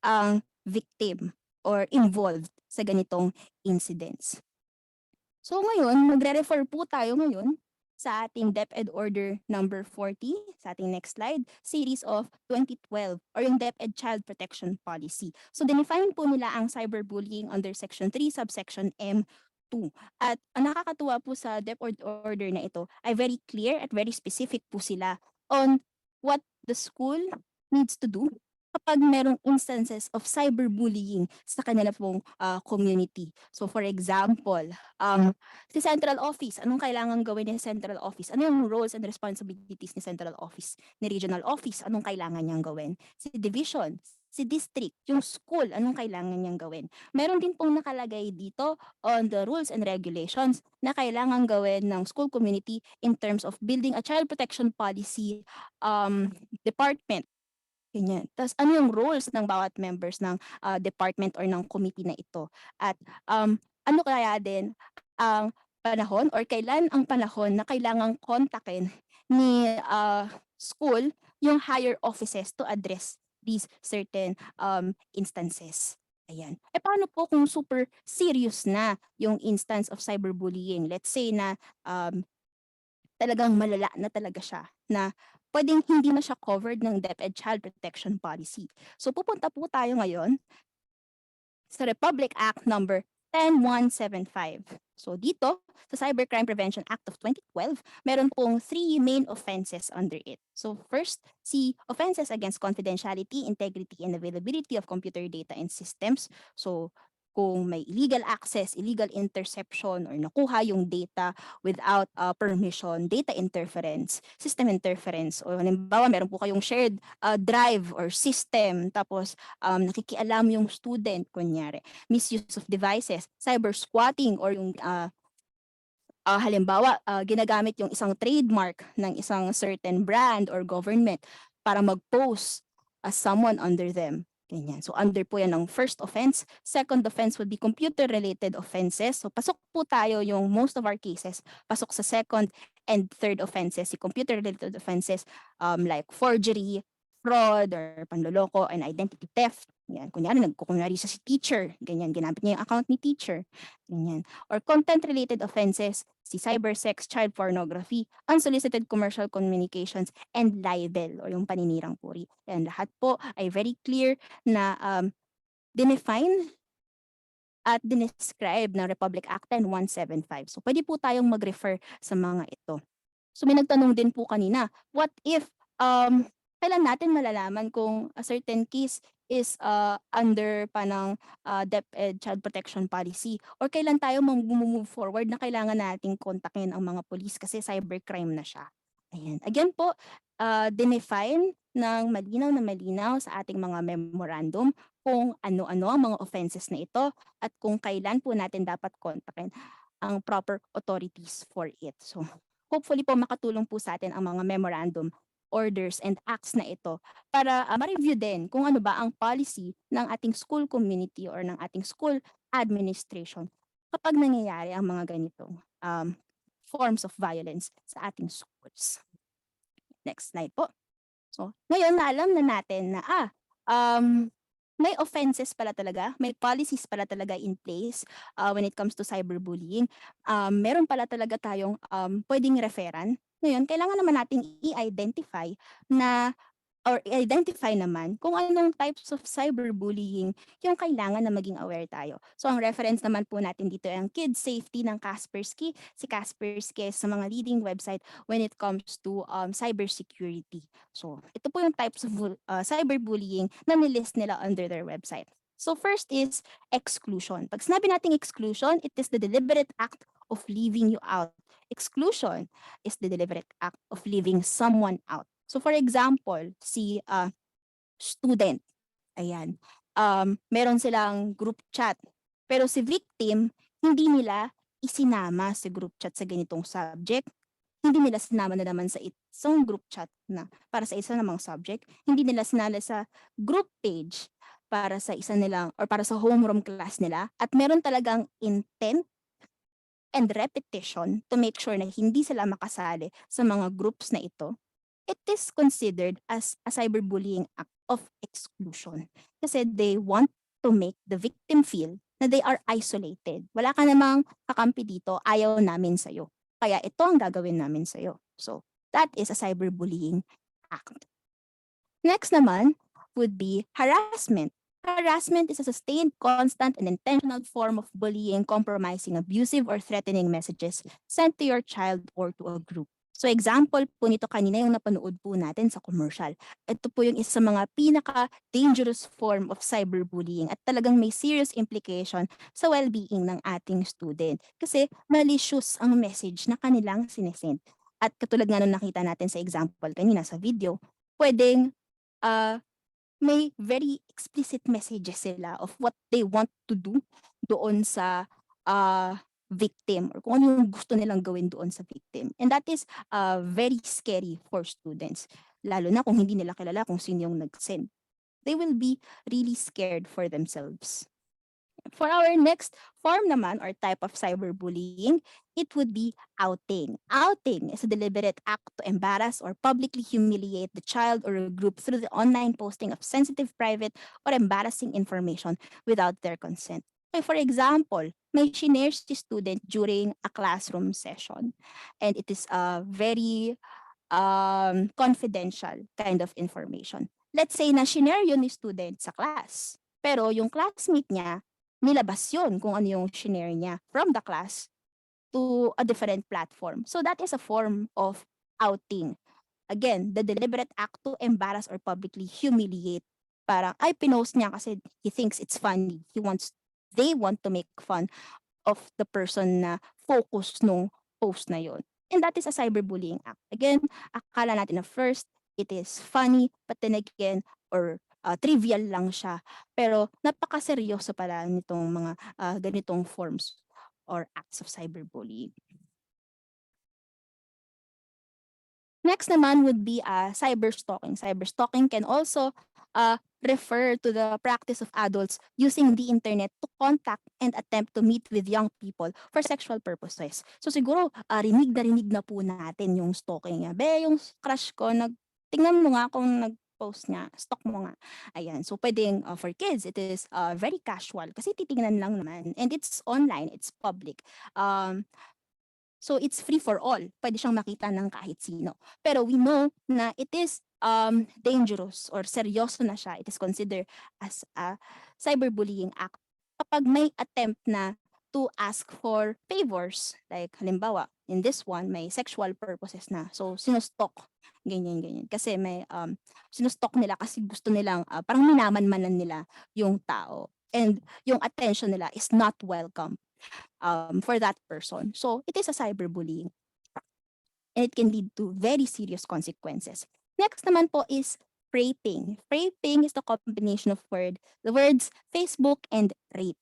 ang victim or involved sa ganitong incidents. So ngayon, magre-refer po tayo ngayon sa ating DepEd Order number 40, sa ating next slide, series of 2012 or yung DepEd Child Protection Policy. So define po nila ang cyberbullying under Section 3, subsection M2. At ang nakakatuwa po sa DepEd Order na ito ay very clear at very specific po sila on what the school needs to do kapag merong instances of cyberbullying sa kanila pong community. So for example, si central office, anong kailangan gawin ni central office? Ano yung roles and responsibilities ni central office? Ni regional office, anong kailangan niyang gawin? Si division, si district, yung school, anong kailangan niyang gawin? Meron din pong nakalagay dito on the rules and regulations na kailangan gawin ng school community in terms of building a child protection policy department. Ganyan. Tapos ano yung roles ng bawat members ng department or ng committee na ito? At ano kaya din ang panahon or kailan ang panahon na kailangang kontakin ni school yung higher offices to address these certain instances? Ayan. E paano po kung super serious na yung instance of cyberbullying? Let's say na talagang malala na talaga siya, na pwedeng hindi na siya covered ng DepEd Child Protection Policy. So pupunta po tayo ngayon sa Republic Act number 10175. So dito, sa Cybercrime Prevention Act of 2012, meron pong 3 main offenses under it. So first, si offenses against confidentiality, integrity, and availability of computer data and systems. So kung may illegal access, illegal interception, or nakuha yung data without permission, data interference, system interference, o halimbawa meron po kayong shared drive or system, tapos nakikialam yung student, kunyari, misuse of devices, cyber squatting, or yung halimbawa, ginagamit yung isang trademark ng isang certain brand or government para mag-pose as someone under them. Ganyan. So under po yan ng first offense. Second offense would be computer-related offenses. So pasok po tayo yung most of our cases, pasok sa second and third offenses. Si computer-related offenses like forgery, fraud, or panloloko, and identity theft. Yan. Kunyari, nagkukunyari sa si teacher. Ganyan, ginamit niya yung account ni teacher. Ganyan. Or content-related offenses, si cybersex, child pornography, unsolicited commercial communications, and libel, or yung paninirang puri. Yan, lahat po ay very clear na dinefine at dinescribe ng Republic Act 10175. So pwede po tayong mag-refer sa mga ito. So may nagtanong din po kanina, what if kailan natin malalaman kung a certain case is under pa ng DepEd Child Protection Policy, or kailan tayo move forward na kailangan nating kontakin ang mga police kasi cybercrime na siya. Ayan. Again po, dinefine ng malinaw na malinaw sa ating mga memorandum kung ano-ano ang mga offenses na ito at kung kailan po natin dapat kontakin ang proper authorities for it. So hopefully po makatulong po sa atin ang mga memorandum, orders, and acts na ito para ma-review din kung ano ba ang policy ng ating school community or ng ating school administration kapag nangyayari ang mga ganitong forms of violence sa ating schools. Next slide po. So, ngayon na alam na natin na may offenses pala talaga, may policies pala talaga in place when it comes to cyberbullying. Meron pala talaga tayong pwedeng referan. Ngayon, kailangan naman nating i-identify naman kung anong types of cyberbullying yung kailangan na maging aware tayo. So ang reference naman po natin dito ay ang Kids Safety ng Kaspersky. Si Kaspersky sa mga leading website when it comes to cybersecurity. So ito po yung types of cyberbullying na nilist nila under their website. So first is exclusion. Pag sinabi nating exclusion, it is the deliberate act of leaving you out. Exclusion is the deliberate act of leaving someone out. So for example, si student, ayan, meron silang group chat, pero si victim, hindi nila isinama sa group chat sa ganitong subject, hindi nila sinama na naman sa isang group chat na para sa isa namang subject, hindi nila sinala sa group page para sa isa nilang or para sa homeroom class nila, at meron talagang intent and repetition to make sure na hindi sila makasali sa mga groups na ito, it is considered as a cyberbullying act of exclusion. Kasi they want to make the victim feel na they are isolated. Wala ka namang kakampi dito, ayaw namin sa'yo. Kaya ito ang gagawin namin sa'yo. So, that is a cyberbullying act. Next naman would be harassment. Harassment is a sustained, constant, and intentional form of bullying, compromising, abusive, or threatening messages sent to your child or to a group. So example po nito kanina yung napanood po natin sa commercial. Ito po yung isa sa mga pinaka-dangerous form of cyberbullying at talagang may serious implication sa well-being ng ating student. Kasi malicious ang message na kanilang sinesend. At katulad nga nung nakita natin sa example kanina sa video, pwedeng may very explicit messages sila of what they want to do doon sa victim or kung ano yung gusto nilang gawin doon sa victim. And that is very scary for students, lalo na kung hindi nila kilala kung sino yung nag-send. They will be really scared for themselves. For our next form naman or type of cyberbullying, it would be outing. Outing is a deliberate act to embarrass or publicly humiliate the child or a group through the online posting of sensitive, private, or embarrassing information without their consent. Okay, for example, may shinare si student during a classroom session, and it is a very confidential kind of information. Let's say na shinare yun ni student sa class, pero yung classmate niya, nilabas yun kung ano yung shinare niya from the class to a different platform. So that is a form of outing. Again, the deliberate act to embarrass or publicly humiliate. Parang, ay, pinost niya kasi he thinks it's funny. They want to make fun of the person na focus nung post na yun. And that is a cyberbullying act. Again, akala natin na first, it is funny, but then again, or trivial lang siya. Pero napakaseryoso pala nitong mga ganitong forms or acts of cyberbullying. Next naman would be cyberstalking. Cyberstalking can also refer to the practice of adults using the internet to contact and attempt to meet with young people for sexual purposes. So siguro rinig na po natin yung stalking niya. Be, yung crush ko, tingnan mo nga kung nag-post niya, stalk mo nga. Ayan, so pwedeng for kids, it is very casual kasi titingnan lang naman. And it's online, it's public. So it's free for all. Pwede siyang makita ng kahit sino. Pero we know na it is dangerous or seryoso na siya. It is considered as a cyberbullying act kapag may attempt na to ask for favors. Like halimbawa, in this one, may sexual purposes na. So sinustalk. Ganyan. Kasi may sinustalk nila kasi gusto nilang parang minamanmanan nila yung tao. And yung attention nila is not welcome for that person. So it is a cyberbullying. And it can lead to very serious consequences. Next naman po is raping. Raping is the combination of the words Facebook and rape.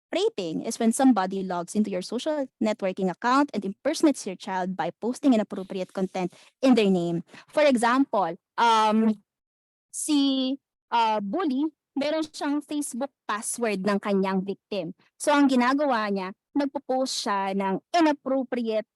Raping is when somebody logs into your social networking account and impersonates your child by posting inappropriate content in their name. For example, si bully, meron siyang Facebook password ng kanyang victim. So ang ginagawa niya, nagpo-post siya ng inappropriate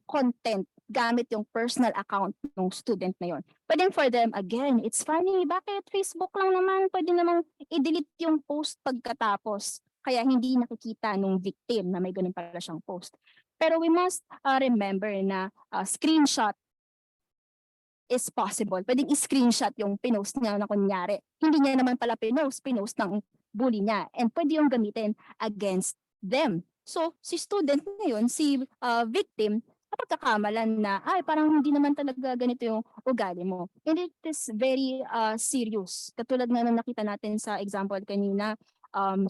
content gamit yung personal account ng student na yon. Pwedeng for them, again, it's funny, bakit Facebook lang naman? Pwede namang i-delete yung post pagkatapos. Kaya hindi nakikita nung victim na may ganun pala siyang post. Pero we must remember na screenshot is possible. Pwedeng i-screenshot yung pinost niya na kunyari. Hindi niya naman pala pinost ng bully niya. And pwede yung gamitin against them. So, si student ngayon, si victim, kapagkakamalan na, ay, parang hindi naman talaga ganito yung ugali mo. And it is very serious. Katulad nga nung nakita natin sa example kanina,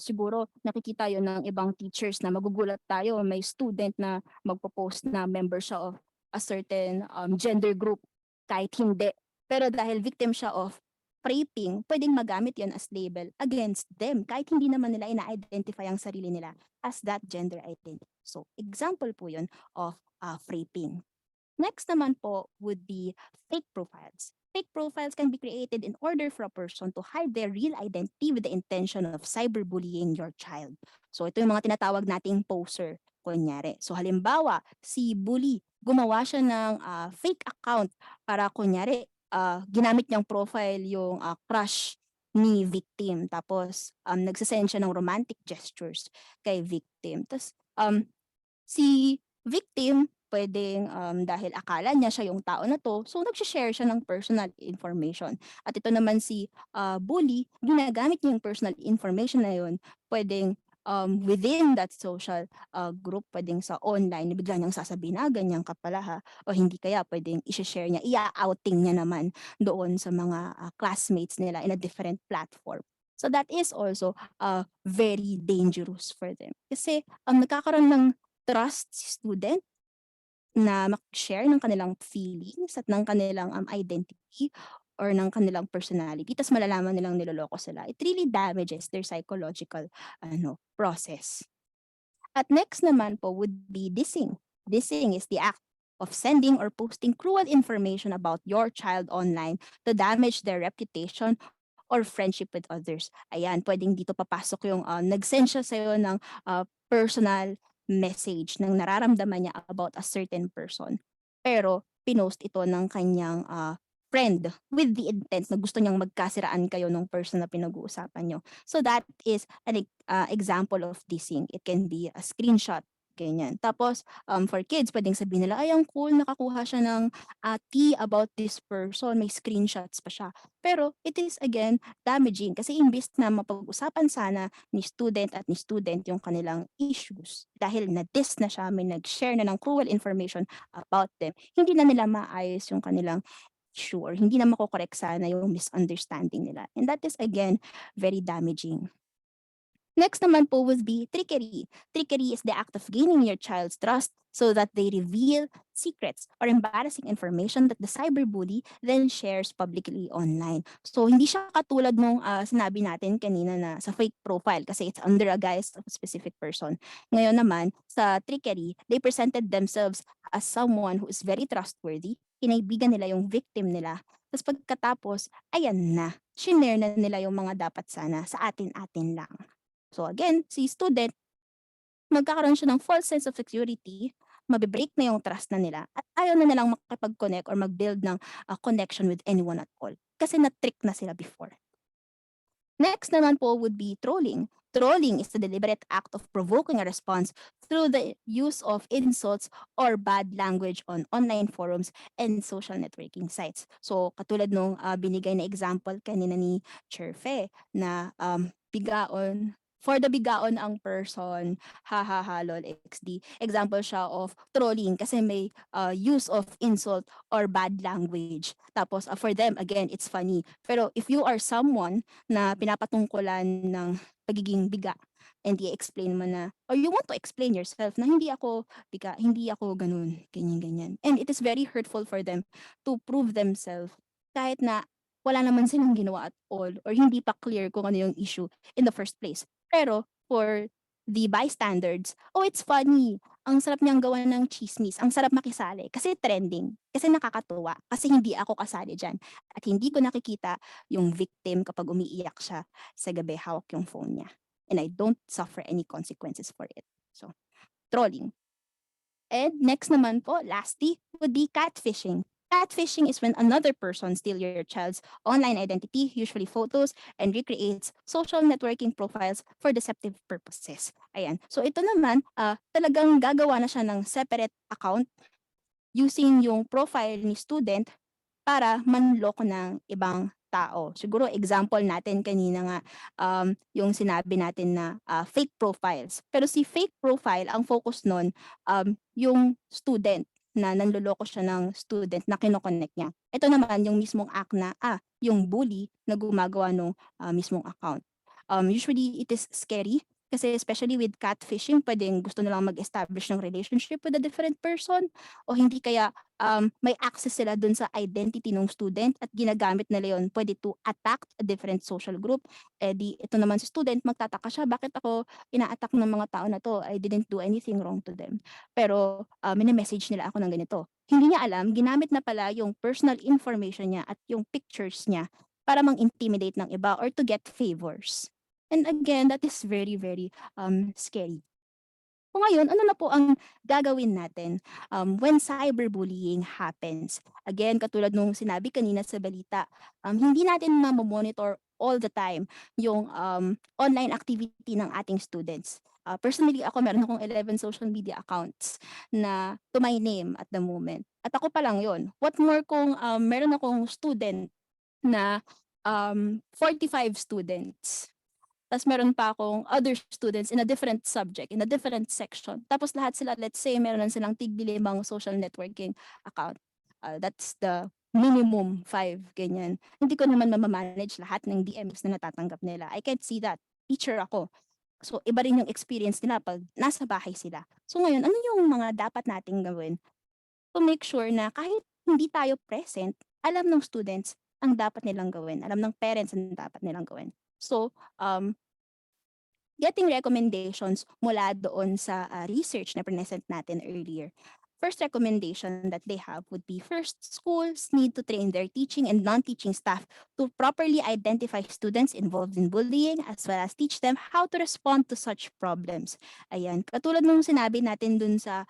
siguro nakikita yon ng ibang teachers na magugulat tayo. May student na magpo-post na member siya of a certain gender group kahit hindi. Pero dahil victim siya of raping, pwedeng magamit yon as label against them kahit hindi naman nila ina-identify ang sarili nila as that gender identity. So, example po yon of raping. Next naman po would be fake profiles. Fake profiles can be created in order for a person to hide their real identity with the intention of cyberbullying your child. So, ito yung mga tinatawag nating poser, kunyari. So, halimbawa, si bully, gumawa siya ng fake account para kunyari, ginamit niyang profile yung crush ni victim. Tapos, nagsasend siya ng romantic gestures kay victim. Tapos, si victim, pwedeng dahil akala niya siya yung tao na to, so nag-share siya ng personal information. At ito naman si bully, ginagamit niya yung personal information na yun, pwedeng within that social group, pwedeng sa online, bigla niyang sasabihin na ganyan ka pala ha, o hindi kaya pwedeng i-share niya, i-outing niya naman doon sa mga classmates nila in a different platform. So that is also very dangerous for them. Kasi nagkakaroon ng trust si student na mag-share ng kanilang feelings at ng kanilang identity or ng kanilang personality, tas malalaman nilang niloloko sila. It really damages their psychological process. At next naman po would be dissing. Dissing is the act of sending or posting cruel information about your child online to damage their reputation or friendship with others. Ayan, pwedeng dito papasok yung nag-send siya sa'yo ng personal message ng nararamdaman niya about a certain person. Pero pinost ito ng kanyang friend with the intent na gusto niyang magkasiraan kayo ng person na pinag-uusapan nyo. So that is an example of dissing. It can be a screenshot, ganyan. Tapos, for kids, pwedeng sabihin nila, ay, ang cool, nakakuha siya ng tea about this person, may screenshots pa siya. Pero, it is, again, damaging kasi imbis na mapag-usapan sana ni student yung kanilang issues. Dahil na-diss na siya, may nag-share na ng cruel information about them, hindi na nila maayos yung kanilang issue or hindi na makokorek sana yung misunderstanding nila. And that is, again, very damaging. Next naman po would be trickery. Trickery is the act of gaining your child's trust so that they reveal secrets or embarrassing information that the cyberbully then shares publicly online. So hindi siya katulad nung sinabi natin kanina na sa fake profile kasi it's under a guise of a specific person. Ngayon naman, sa trickery, they presented themselves as someone who is very trustworthy. Kinaibigan nila yung victim nila. Tapos pagkatapos, ayan na, shinare na nila yung mga dapat sana sa atin-atin lang. So again, si student, magkakaroon siya ng false sense of security, mabibreak na yung trust na nila at ayaw na nilang makipag-connect or mag-build ng connection with anyone at all. Kasi na-trick na sila before. Next naman po would be trolling. Trolling is the deliberate act of provoking a response through the use of insults or bad language on online forums and social networking sites. So katulad nung binigay na example kanina ni Cher na bigaon, for the bigaon ang person, ha ha ha lol XD. Example siya of trolling kasi may use of insult or bad language. Tapos for them, again, it's funny. Pero if you are someone na pinapatungkulan ng pagiging biga and i-explain mo na, or you want to explain yourself na hindi ako biga, hindi ako ganun, ganyan. And it is very hurtful for them to prove themselves kahit na wala naman silang ginawa at all or hindi pa clear kung ano yung issue in the first place. Pero for the bystanders, oh, it's funny. Ang sarap niyang gawa ng chismis. Ang sarap makisali. Kasi trending. Kasi nakakatuwa. Kasi hindi ako kasali dyan. At hindi ko nakikita yung victim kapag umiiyak siya sa gabi hawak yung phone niya. And I don't suffer any consequences for it. So, trolling. And next naman po, lastly, would be catfishing. Catfishing is when another person steals your child's online identity, usually photos, and recreates social networking profiles for deceptive purposes. Ayan. So ito naman, talagang gagawa na siya ng separate account using yung profile ni student para manloko ng ibang tao. Siguro example natin kanina nga yung sinabi natin na fake profiles. Pero si fake profile, ang focus nun yung student na nanloloko siya ng student na kinoconnect niya. Ito naman yung mismong act na yung bully na gumagawa ng mismong account. Usually it is scary kasi especially with catfishing, pwedeng gusto nilang mag-establish ng relationship with a different person o hindi kaya may access sila dun sa identity ng student at ginagamit nila yon pwede to attack a different social group. Ito naman si student, magtataka siya, bakit ako ina-attack ng mga tao na to? I didn't do anything wrong to them. Pero message nila ako ng ganito. Hindi niya alam, ginamit na pala yung personal information niya at yung pictures niya para mang-intimidate ng iba or to get favors. And again, that is very, very scary. So ngayon, ano na po ang gagawin natin when cyberbullying happens? Again, katulad nung sinabi kanina sa balita, hindi natin monitor all the time yung online activity ng ating students. Personally, ako meron akong 11 social media accounts na to my name at the moment. At ako pa lang yon. What more kung meron akong student na 45 students. Tapos meron pa akong other students in a different subject, in a different section. Tapos lahat sila, let's say, meron silang tig-5 social networking account. That's the minimum 5, ganyan. Hindi ko naman mamamanage lahat ng DMs na natatanggap nila. I can't see that. Teacher ako. So, iba rin yung experience nila pag nasa bahay sila. So ngayon, ano yung mga dapat nating gawin to make sure na kahit hindi tayo present, alam ng students ang dapat nilang gawin. Alam ng parents ang dapat nilang gawin. So, getting recommendations mula doon sa research na present natin earlier. First recommendation that they have would be first, schools need to train their teaching and non-teaching staff to properly identify students involved in bullying as well as teach them how to respond to such problems. Ayan, katulad nung sinabi natin dun sa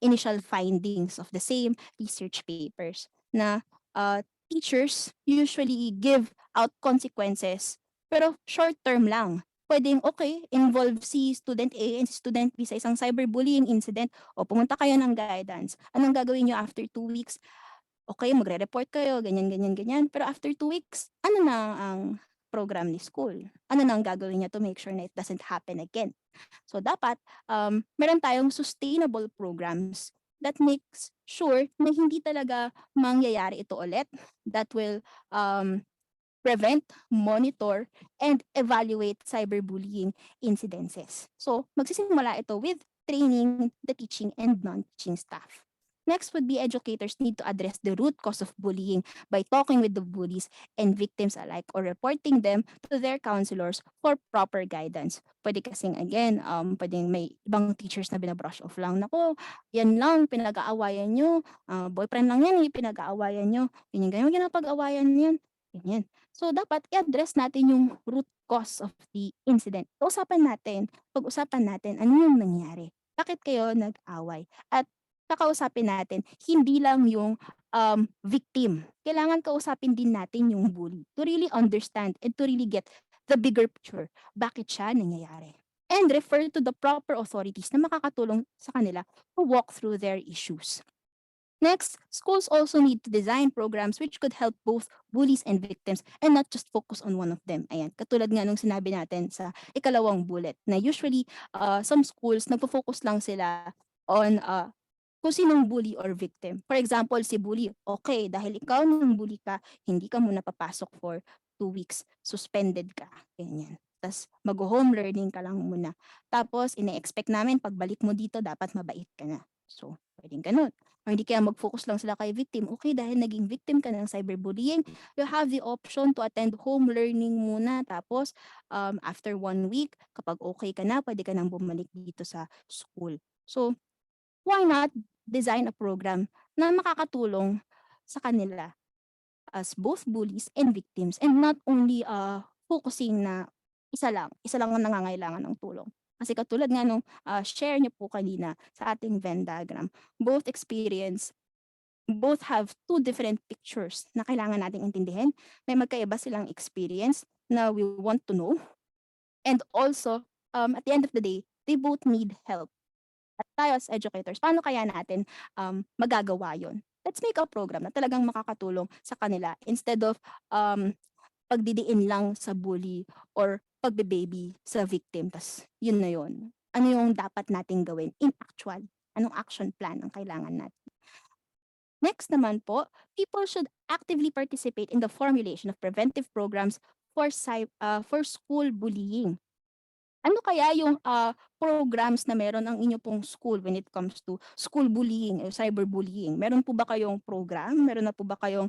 initial findings of the same research papers na teachers usually give out consequences pero short term lang. Pwedeng okay, involve si student A and si student B sa isang cyberbullying incident o pumunta kayo ng guidance. Anong gagawin nyo after 2 weeks? Okay, magre-report kayo, ganyan. Pero after 2 weeks, ano na ang program ni school? Ano na ang gagawin niya to make sure na it doesn't happen again? So dapat, meron tayong sustainable programs that makes sure na hindi talaga mangyayari ito ulit. That will prevent, monitor, and evaluate cyberbullying incidences. So, magsisimula ito with training the teaching and non-teaching staff. Next would be educators need to address the root cause of bullying by talking with the bullies and victims alike or reporting them to their counselors for proper guidance. Pwede kasing again, pwedeng may ibang teachers na binabrush off lang. Naku, yan lang, pinag-aawayan nyo. Boyfriend lang yan, pinag-aawayan nyo. Ganyan, ganyan, pag-awayan yan. Ganyan. So, dapat i-address natin yung root cause of the incident. Pag-usapan natin ano yung nangyari. Bakit kayo nag-away? At kakausapin natin, hindi lang yung victim. Kailangan kausapin din natin yung bully to really understand and to really get the bigger picture. Bakit siya nangyayari? And refer to the proper authorities na makakatulong sa kanila to walk through their issues. Next, schools also need to design programs which could help both bullies and victims and not just focus on one of them. Ayan, katulad nga nung sinabi natin sa ikalawang bullet na usually some schools nagpo-focus lang sila on kung sinong bully or victim. For example, si bully, okay, dahil ikaw nang bully ka, hindi ka muna papasok for 2 weeks. Suspended ka. Ganyan. Tapos mag-home learning ka lang muna. Tapos ine-expect namin pagbalik mo dito, dapat mabait ka na. So, pwedeng ganun. Or hindi kaya mag-focus lang sila kay victim. Okay, dahil naging victim ka ng cyberbullying, you have the option to attend home learning muna. Tapos, after 1 week, kapag okay ka na, pwede ka nang bumalik dito sa school. So, why not design a program na makakatulong sa kanila as both bullies and victims and not only focusing na isa lang ang nangangailangan ng tulong. Kasi katulad nga nung share niyo po kanina sa ating Venn diagram, both have two different pictures na kailangan nating intindihin. May magkaiba silang experience na we want to know. And also, at the end of the day, they both need help. At tayo as educators, paano kaya natin magagawa yon? Let's make a program na talagang makakatulong sa kanila instead of pagdidiin lang sa bully or pagbe-baby sa victim. Tas yun na yun. Ano yung dapat nating gawin in actual? Anong action plan ang kailangan natin? Next naman po, people should actively participate in the formulation of preventive programs for school bullying. Ano kaya yung programs na meron ang inyo pong school when it comes to school bullying o cyberbullying? Meron po ba kayong program? Meron na po ba kayong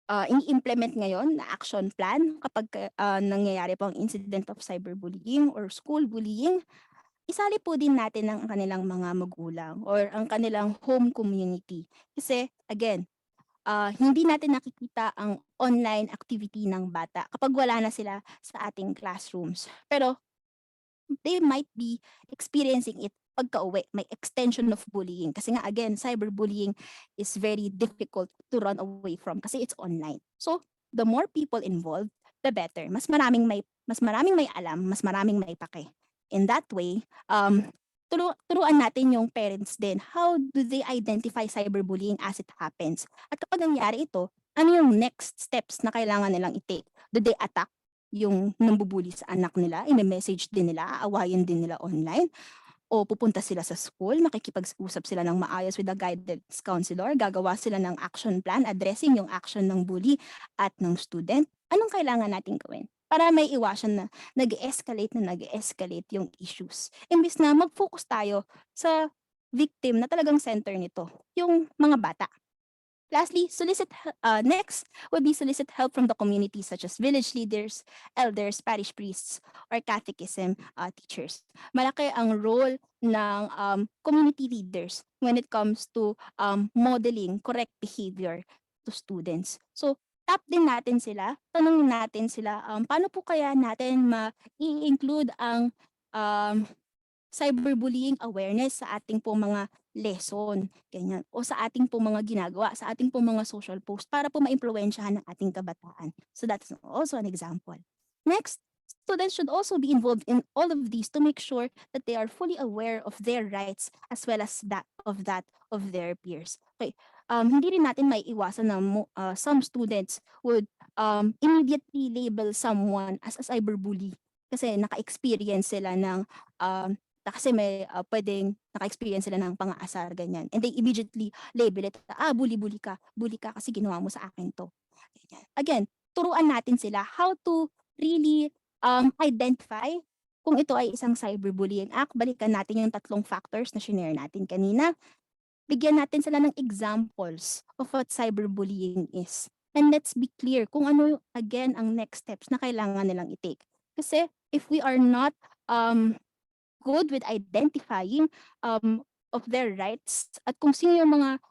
i-implement ngayon na action plan kapag nangyayari po ang incident of cyberbullying or school bullying? Isali po din natin ang kanilang mga magulang or ang kanilang home community. Kasi again, hindi natin nakikita ang online activity ng bata kapag wala na sila sa ating classrooms. Pero they might be experiencing it pagka-uwi. May extension of bullying. Kasi nga again, cyberbullying is very difficult to run away from kasi it's online. So, the more people involved, the better. Mas maraming may alam, mas maraming may pake. In that way, turuan natin yung parents din. How do they identify cyberbullying as it happens? At kapag nangyari ito, ano yung next steps na kailangan nilang i-take? Do they attack yung nambubuli sa anak nila? I-message din nila, aawayin din nila online? O pupunta sila sa school, makikipag-usap sila ng maayos with a guidance counselor, gagawa sila ng action plan, addressing yung action ng bully at ng student? Anong kailangan natin gawin? Para may iwasan na nag-escalate yung issues. Imbis na mag-focus tayo sa victim na talagang center nito, yung mga bata. Lastly, next would be solicit help from the community such as village leaders, elders, parish priests, or catechism teachers. Malaki ang role ng community leaders when it comes to modeling correct behavior to students. So, tap din natin sila, tanongin natin sila, paano po kaya natin ma-include ang cyberbullying awareness sa ating po mga lesson, ganyan, o sa ating po mga ginagawa, sa ating po mga social post para po maimpluwensyahan ng ating kabataan. So that's also an example. Next, students should also be involved in all of these to make sure that they are fully aware of their rights as well as that of their peers. Okay, hindi rin natin may iwasan na some students would immediately label someone as a cyberbully kasi naka-experience sila ng kasi may pwedeng naka-experience sila ng pang-aasar, ganyan. And they immediately label it, bully ka kasi ginawa mo sa akin to. Again, turuan natin sila how to really identify kung ito ay isang cyberbullying act. Balikan natin yung 3 factors na shinare natin kanina. Bigyan natin sila ng examples of what cyberbullying is. And let's be clear kung ano again ang next steps na kailangan nilang i-take. Kasi if we are not good with identifying of their rights at kung sino yung mga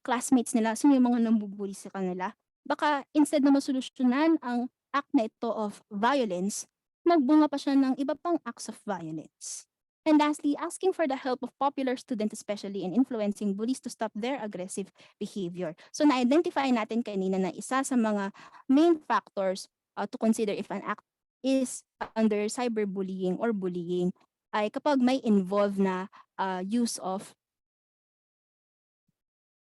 classmates nila, sino yung mga nambubuli sa kanila, baka instead na masolusyonan ang act na ito of violence, nagbunga pa siya ng iba pang acts of violence. And lastly, asking for the help of popular students, especially in influencing bullies to stop their aggressive behavior. So na-identify natin kanina na isa sa mga main factors to consider if an act is under cyberbullying or bullying ay kapag may involved na use of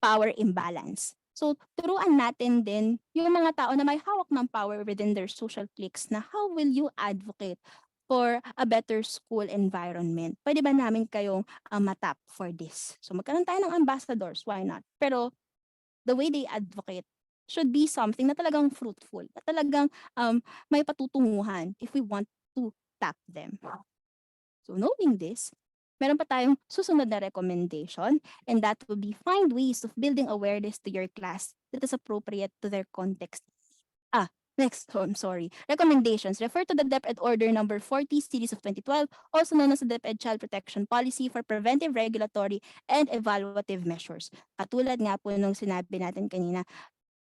power imbalance. So, turuan natin din yung mga tao na may hawak ng power within their social cliques na how will you advocate for a better school environment? Pwede ba namin kayong matap for this? So, magkaroon tayo ng ambassadors, why not? Pero, the way they advocate should be something na talagang fruitful, na talagang may patutunguhan if we want to tap them. So, knowing this, meron pa tayong susunod na recommendation, and that will be find ways of building awareness to your class that is appropriate to their context. Next, I'm sorry. Recommendations. Refer to the DepEd Order Number 40, Series of 2012, also known as the DepEd Child Protection Policy for preventive, regulatory, and evaluative measures. Katulad nga po nung sinabi natin kanina,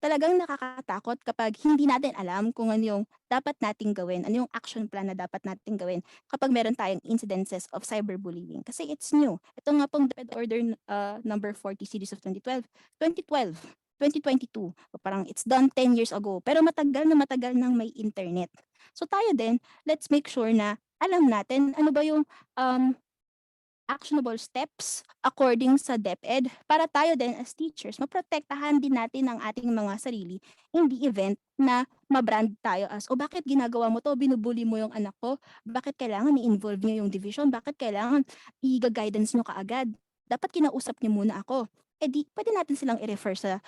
talagang nakakatakot kapag hindi natin alam kung ano yung dapat nating gawin, ano yung action plan na dapat nating gawin kapag meron tayong incidences of cyberbullying. Kasi it's new. Ito nga pong DepEd Order number 40 series of 2012, 2022. Parang it's done 10 years ago. Pero matagal nang may internet. So tayo din, let's make sure na alam natin ano ba yung actionable steps according sa DepEd para tayo din as teachers, maprotektahan din natin ang ating mga sarili in the event na mabrand tayo as, bakit ginagawa mo to, binubuli mo yung anak ko, bakit kailangan i-involve niyo yung division, bakit kailangan i-guidance nyo kaagad, dapat kinausap niyo muna ako. Di, pwede natin silang i-refer sa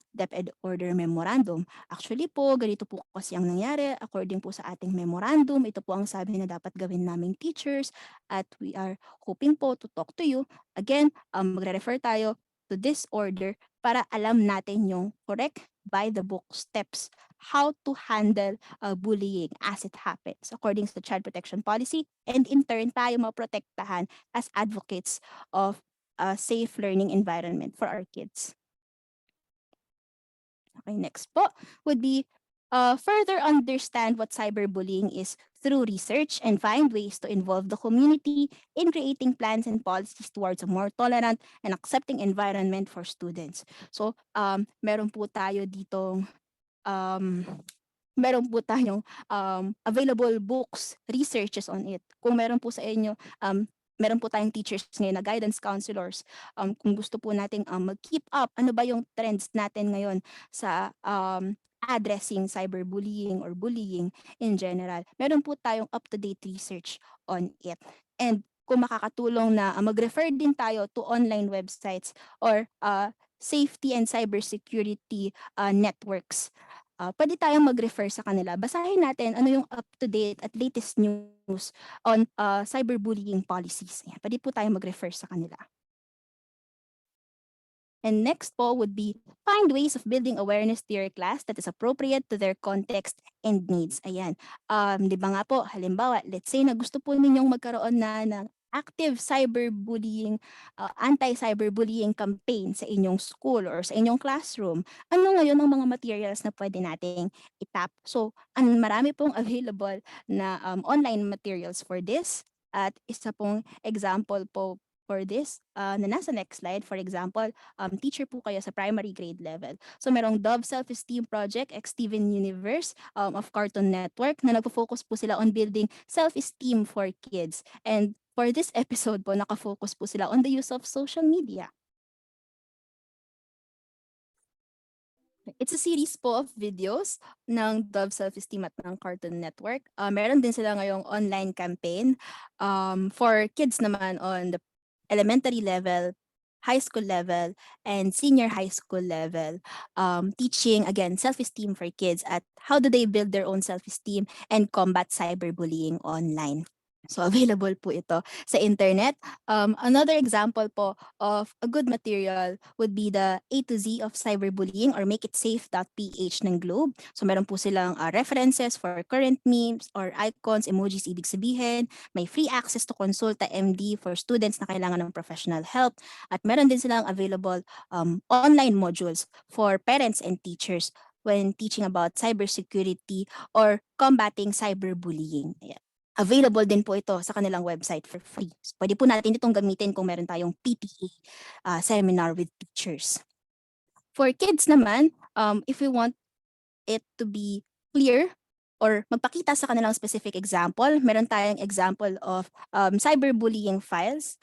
DepEd Order Memorandum. Actually po, ganito po kasi ang nangyari. According po sa ating memorandum, ito po ang sabi na dapat gawin naming teachers at we are hoping po to talk to you. Again, magre-refer tayo to this order para alam natin yung correct by the book steps how to handle bullying as it happens according to the Child Protection Policy, and in turn tayo maprotektahan as advocates of a safe learning environment for our kids. Okay, next po would be further understand what cyberbullying is through research and find ways to involve the community in creating plans and policies towards a more tolerant and accepting environment for students. So, meron po tayo ditong available books, researches on it. Kung meron po sa inyo, meron po tayong teachers ngayon na guidance counselors. Kung gusto po nating mag-keep up, ano ba yung trends natin ngayon sa addressing cyberbullying or bullying in general. Meron po tayong up-to-date research on it. And kung makakatulong na mag-refer din tayo to online websites or safety and cybersecurity networks, pwede tayong mag-refer sa kanila. Basahin natin ano yung up-to-date at latest news on cyberbullying policies. Ayan, pwede po tayong mag-refer sa kanila. And next po would be find ways of building awareness to your class that is appropriate to their context and needs. Ayan. Di ba nga po, halimbawa, let's say na gusto po ninyong magkaroon na ng active cyberbullying, anti-cyberbullying campaign sa inyong school or sa inyong classroom. Ano ngayon ang mga materials na pwede nating itap? So, marami pong available na online materials for this. At isa pong example po for this na nasa next slide, for example, teacher po kayo sa primary grade level. So merong Dove Self-Esteem Project, Steven Universe of Cartoon Network na nagpo-focus po sila on building self-esteem for kids. And for this episode po, nakafocus po sila on the use of social media. It's a series po of videos ng Dove Self-Esteem at ng Cartoon Network. Meron din sila ngayong online campaign for kids naman on the elementary level, high school level and senior high school level, teaching again self-esteem for kids at how do they build their own self-esteem and combat cyberbullying online. So available po ito sa internet. Another example po of a good material would be the A to Z of cyberbullying or makeitsafe.ph ng Globe. So meron po silang references for current memes or icons, emojis, ibig sabihin. May free access to Consulta MD for students na kailangan ng professional help. At meron din silang available online modules for parents and teachers when teaching about cybersecurity or combating cyberbullying. Ayan. Available din po ito sa kanilang website for free. So, pwede po natin itong gamitin kung meron tayong PTA seminar with teachers. For kids naman, if we want it to be clear or magpakita sa kanilang specific example, meron tayong example of cyberbullying files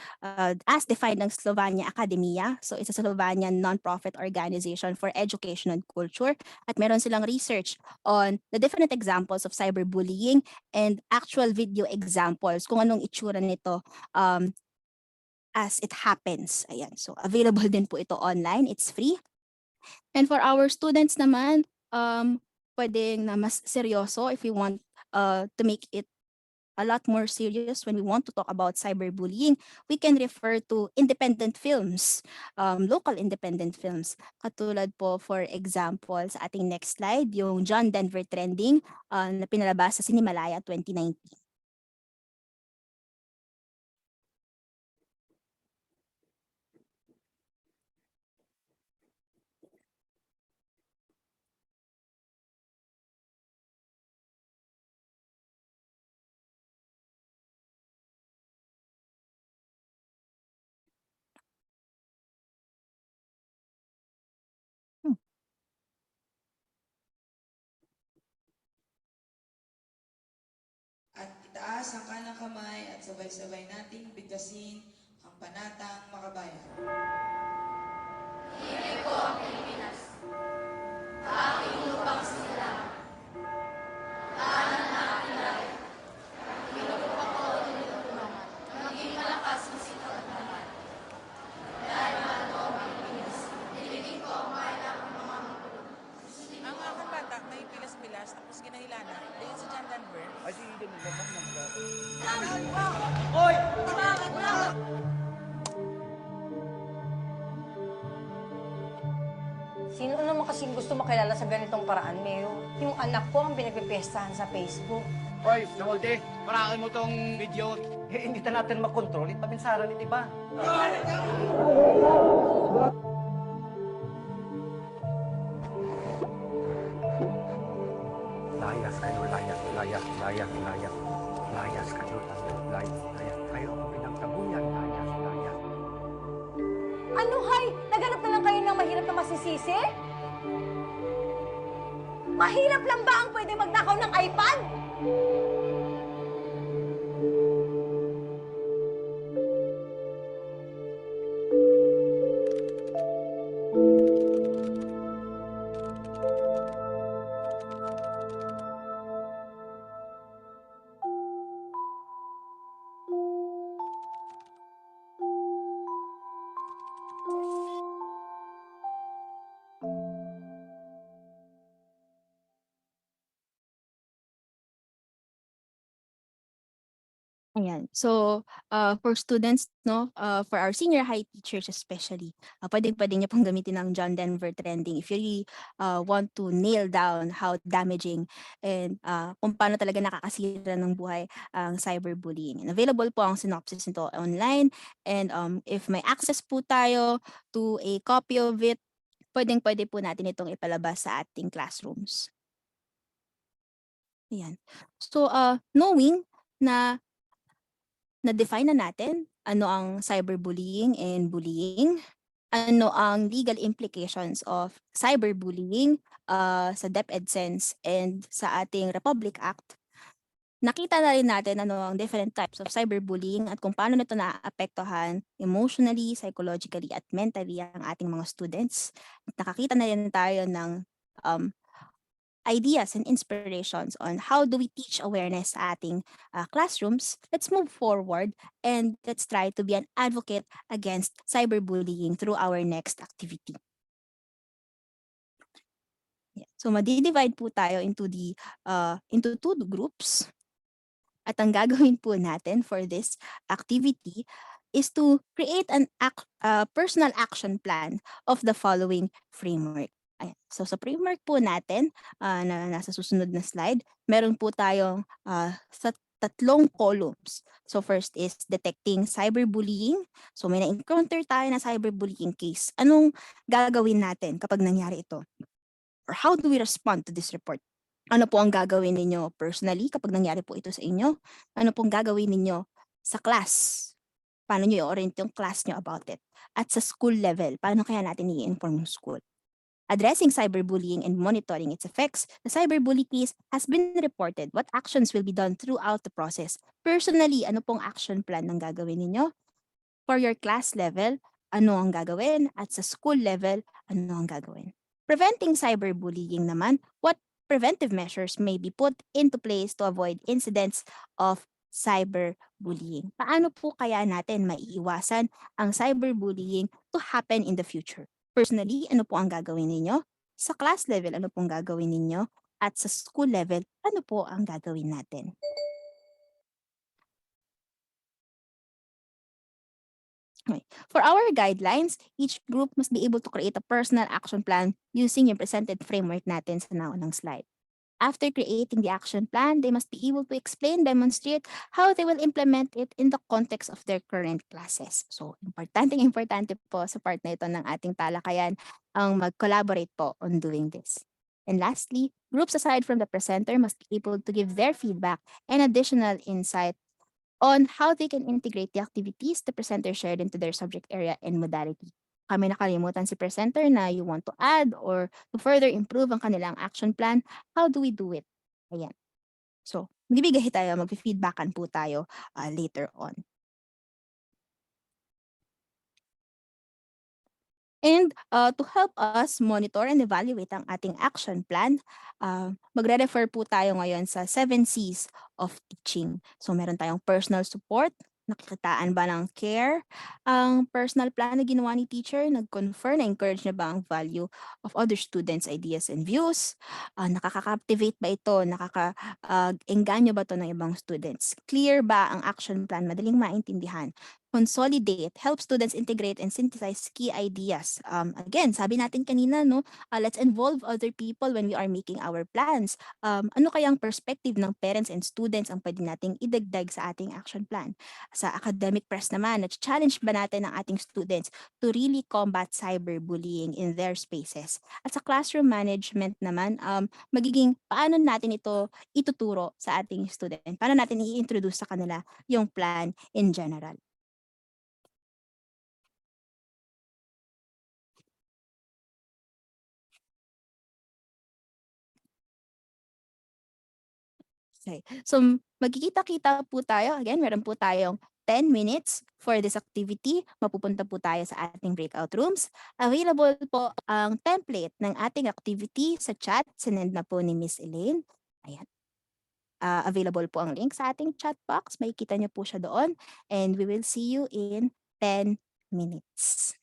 as defined ng Slovenia Academia. So it's a Slovenian non-profit organization for education and culture. At meron silang research on the different examples of cyberbullying and actual video examples kung anong itsura nito as it happens. Ayan. So available din po ito online. It's free. And for our students naman, pwedeng na mas seryoso if we want to make it a lot more serious when we want to talk about cyberbullying, we can refer to independent films, local independent films. Katulad po, for example, sa ating next slide, yung John Denver Trending na pinalabas sa Cinemalaya 2019. At itaas ang kanang kamay at sabay-sabay nating bigkasin ang panatang makabayan. Himig ko ang Pilipinas, aking lupang sinilangan, tahanan na aking lahi. Pinupok ako at tinutulungan, maging malakas ang sitaw at lahat. Dahil mahal ko ang Pilipinas, nilibig ko ang bayan ng mga magulang. Ang aking bata may pilas-pilas tapos kinahilana. Ayun si John Denver. Ay, si Eden, nagmamang ng gato. Hoy! Bakit na? Sino naman kasing gusto makilala sa ganitong paraan, Mayo? Yung anak ko ang pinagpipestahan sa Facebook. Hoy, Nawalde, parakin mo tong video. Eh, hindi na natin makontrol. Ipabinsaran ito ba? Layas kayo, layas. Layas kayo, layas. Kayo ang pinagtabuyan, layas. Ano, hay? Naganap na lang kayo ng mahirap na masisisi? Mahirap lang ba ang pwede magnakaw ng iPad? Ayan. So, for students, no, for our senior high teachers especially, pwede niyo pong gamitin ang John Denver Trending if you really want to nail down how damaging and kung paano talaga nakakasira ng buhay ang cyberbullying. And available po ang synopsis nito online. And if may access po tayo to a copy of it, pwede po natin itong ipalabas sa ating classrooms. Ayan. So, knowing na na-define na natin ano ang cyberbullying and bullying, ano ang legal implications of cyberbullying sa DepEd sense and sa ating Republic Act. Nakita na rin natin ano ang different types of cyberbullying at kung paano nito naaapektuhan emotionally, psychologically, at mentally ang ating mga students. At nakakita na rin tayo ng ideas and inspirations on how do we teach awareness sa ating classrooms, let's move forward and let's try to be an advocate against cyberbullying through our next activity. Yeah. So madi-divide po tayo into two groups. At ang gagawin po natin for this activity is to create an personal action plan of the following framework. Ayan. So sa framework po natin na nasa susunod na slide, meron po tayong sa tatlong columns. So first is detecting cyberbullying. So may na-encounter tayo na cyberbullying case. Anong gagawin natin kapag nangyari ito? Or how do we respond to this report? Ano po ang gagawin ninyo personally kapag nangyari po ito sa inyo? Ano pong gagawin ninyo sa class? Paano nyo i-orient yung class nyo about it? At sa school level, paano kaya natin i-inform yung school? Addressing cyberbullying and monitoring its effects, the cyberbully case has been reported. What actions will be done throughout the process? Personally, ano pong action plan ang gagawin ninyo? For your class level, ano ang gagawin? At sa school level, ano ang gagawin? Preventing cyberbullying naman, what preventive measures may be put into place to avoid incidents of cyberbullying? Paano po kaya natin maiiwasan ang cyberbullying to happen in the future? Personally, ano po ang gagawin ninyo? Sa class level, ano pong gagawin ninyo? At sa school level, ano po ang gagawin natin? Okay. For our guidelines, each group must be able to create a personal action plan using yung presented framework natin sa naunang slide. After creating the action plan, they must be able to explain, demonstrate how they will implement it in the context of their current classes. So, importante po sa part na ito ng ating talakayan ang mag-collaborate po on doing this. And lastly, groups aside from the presenter must be able to give their feedback and additional insight on how they can integrate the activities the presenter shared into their subject area and modality. Kami nakalimutan si presenter na you want to add or to further improve ang kanilang action plan, how do we do it? Ayan. So, magbibigay tayo, mag-feedbackan po tayo later on. And to help us monitor and evaluate ang ating action plan, magre-refer po tayo ngayon sa 7 C's of teaching. So meron tayong personal support, nakikitaan ba ng care? Ang personal plan na ginawa ni teacher, nag-confer, na-encourage niya ba ang value of other students' ideas and views? Nakaka-captivate ba ito? Nakaka-engganyo ba ito ng ibang students? Clear ba ang action plan? Madaling maintindihan? Consolidate, help students integrate and synthesize key ideas. Again, sabi natin kanina, no, let's involve other people when we are making our plans. Ano kayang perspective ng parents and students ang pwede nating idagdag sa ating action plan? Sa academic press naman, challenge ba natin ang ating students to really combat cyberbullying in their spaces? At sa classroom management naman, magiging paano natin ito ituturo sa ating student? Paano natin i-introduce sa kanila yung plan in general? Okay. So, magkikita-kita po tayo. Again, meron po tayong 10 minutes for this activity. Mapupunta po tayo sa ating breakout rooms. Available po ang template ng ating activity sa chat. Sinend na po ni Miss Elaine. Ayan. Available po ang link sa ating chat box. Makikita niyo po siya doon. And we will see you in 10 minutes.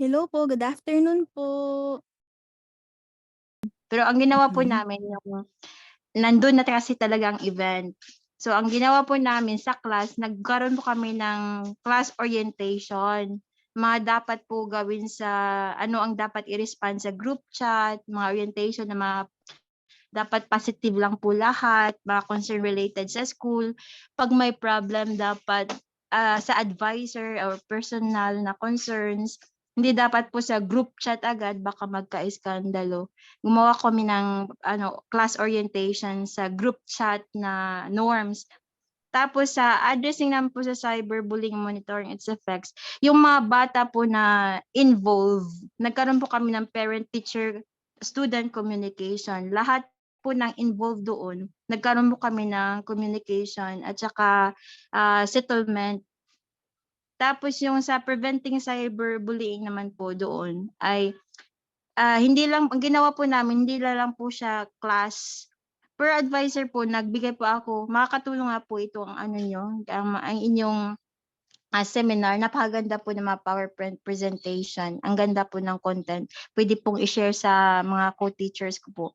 Hello po, good afternoon po. Pero ang ginawa po Mhm. namin yung nandun na kasi talagang event. So ang ginawa po namin sa class, nagkaroon po kami ng class orientation. Mga dapat po gawin sa ano ang dapat i-respond sa group chat, mga orientation na mga dapat positive lang po lahat, mga concern related sa school. Pag may problem, dapat sa advisor or personal na concerns, hindi dapat po sa group chat agad, baka magka-iskandalo. Gumawa kami ng class orientation sa group chat na norms. Tapos sa addressing naman po sa cyberbullying monitoring its effects, yung mga bata po na involved, nagkaroon po kami ng parent-teacher student communication. Lahat po ng involved doon, nagkaroon po kami ng communication at saka settlement. Tapos yung sa preventing cyberbullying naman po doon ay hindi lang ang ginawa po namin, hindi na lang po siya class. Per advisor po, nagbigay po ako, makakatulong nga po ito ang ano niyo, ang inyong seminar. Napakaganda po ng mga PowerPoint presentation. Ang ganda po ng content. Pwede pong i-share sa mga co-teachers ko po.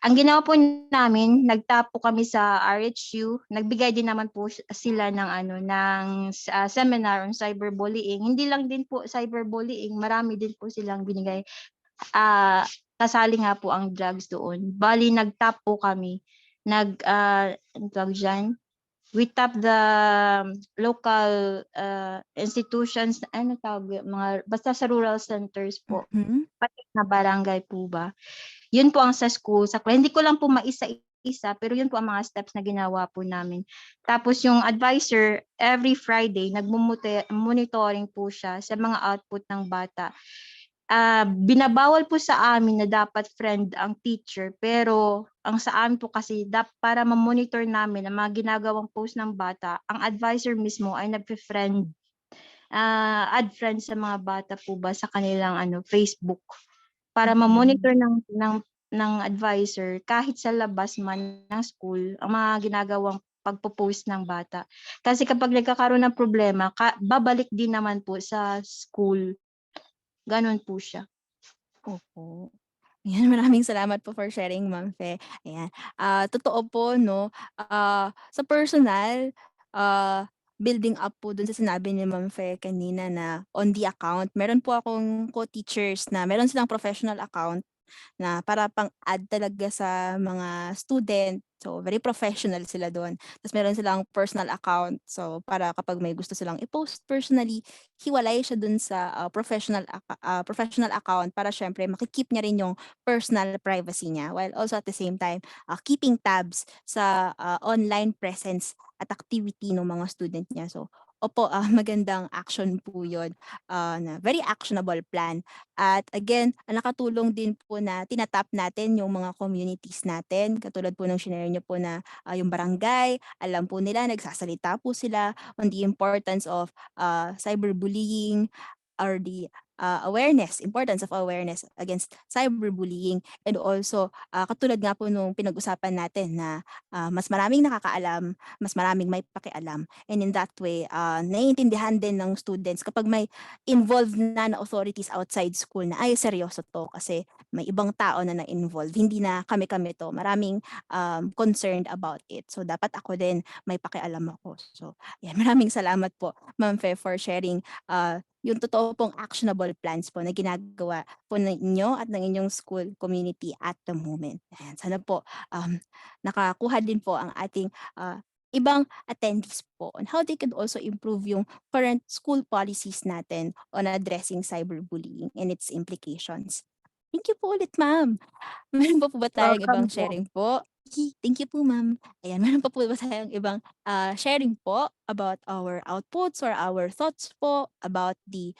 Ang ginawa po namin, nagtap po kami sa RHU. Nagbigay din naman po sila ng seminar on cyberbullying. Hindi lang din po cyberbullying, marami din po silang binigay. Kasali nga po ang drugs doon. Bali, nag-top po kami. Ano tawag dyan? We tap the local institutions, ano tawag, basta sa rural centers po. Mhm. Pati na barangay po ba. Yun po ang sa school. Hindi ko lang po maisa-isa, pero yun po ang mga steps na ginawa po namin. Tapos yung advisor, every Friday, nagmo-monitoring po siya sa mga output ng bata. Binabawal po sa amin na dapat friend ang teacher, pero ang sa amin po kasi para ma-monitor namin ang mga ginagawang post ng bata, ang advisor mismo ay nagfe-friend, add friends sa mga bata po ba sa kanilang Facebook para ma-monitor ng advisor kahit sa labas man ng school ang mga ginagawang pagpo-post ng bata. Kasi kapag nagkakaroon ng problema, babalik din naman po sa school. Gano'n po siya. Opo. Ayan, maraming salamat po for sharing, Ma'am Fe. Ayan, totoo po 'no, sa personal, building up po dun sa sinabi ni Ma'am Fe kanina na on the account, meron po akong co-teachers na meron silang professional account na para pang-add talaga sa mga student. So, very professional sila do'n. Tapos meron silang personal account. So, para kapag may gusto silang i-post personally, hiwalay siya do'n sa professional account para siyempre maki-keep niya rin yung personal privacy niya while also at the same time, keeping tabs sa online presence at activity ng mga student niya. So, opo, magandang action po 'yun, na very actionable plan. At again, nakatulong din po na tinatap natin yung mga communities natin. Katulad po ng shinare niyo po na yung barangay, alam po nila, nagsasalita po sila on the importance of cyberbullying or the importance of awareness against cyberbullying. And also, katulad nga po nung pinag-usapan natin na mas maraming nakakaalam, mas maraming may pakialam. And in that way, naiintindihan din ng students kapag may involved na authorities outside school na ay seryoso to kasi may ibang tao na na-involved. Hindi na kami-kami to. Maraming concerned about it. So dapat ako din may pakialam ako. So yan, maraming salamat po Ma'am Fe for sharing yung totoo pong actionable plans po na ginagawa po ninyo at ng inyong school community at the moment. Ayan, sana po nakakuha din po ang ating ibang attendees po on how they could also improve yung current school policies natin on addressing cyberbullying and its implications. Thank you po ulit, ma'am. Meron pa po ba tayong ibang Welcome po. sharing po? Thank you po, ma'am. Ayan, meron pa po ba tayong ibang sharing po about our outputs or our thoughts po about the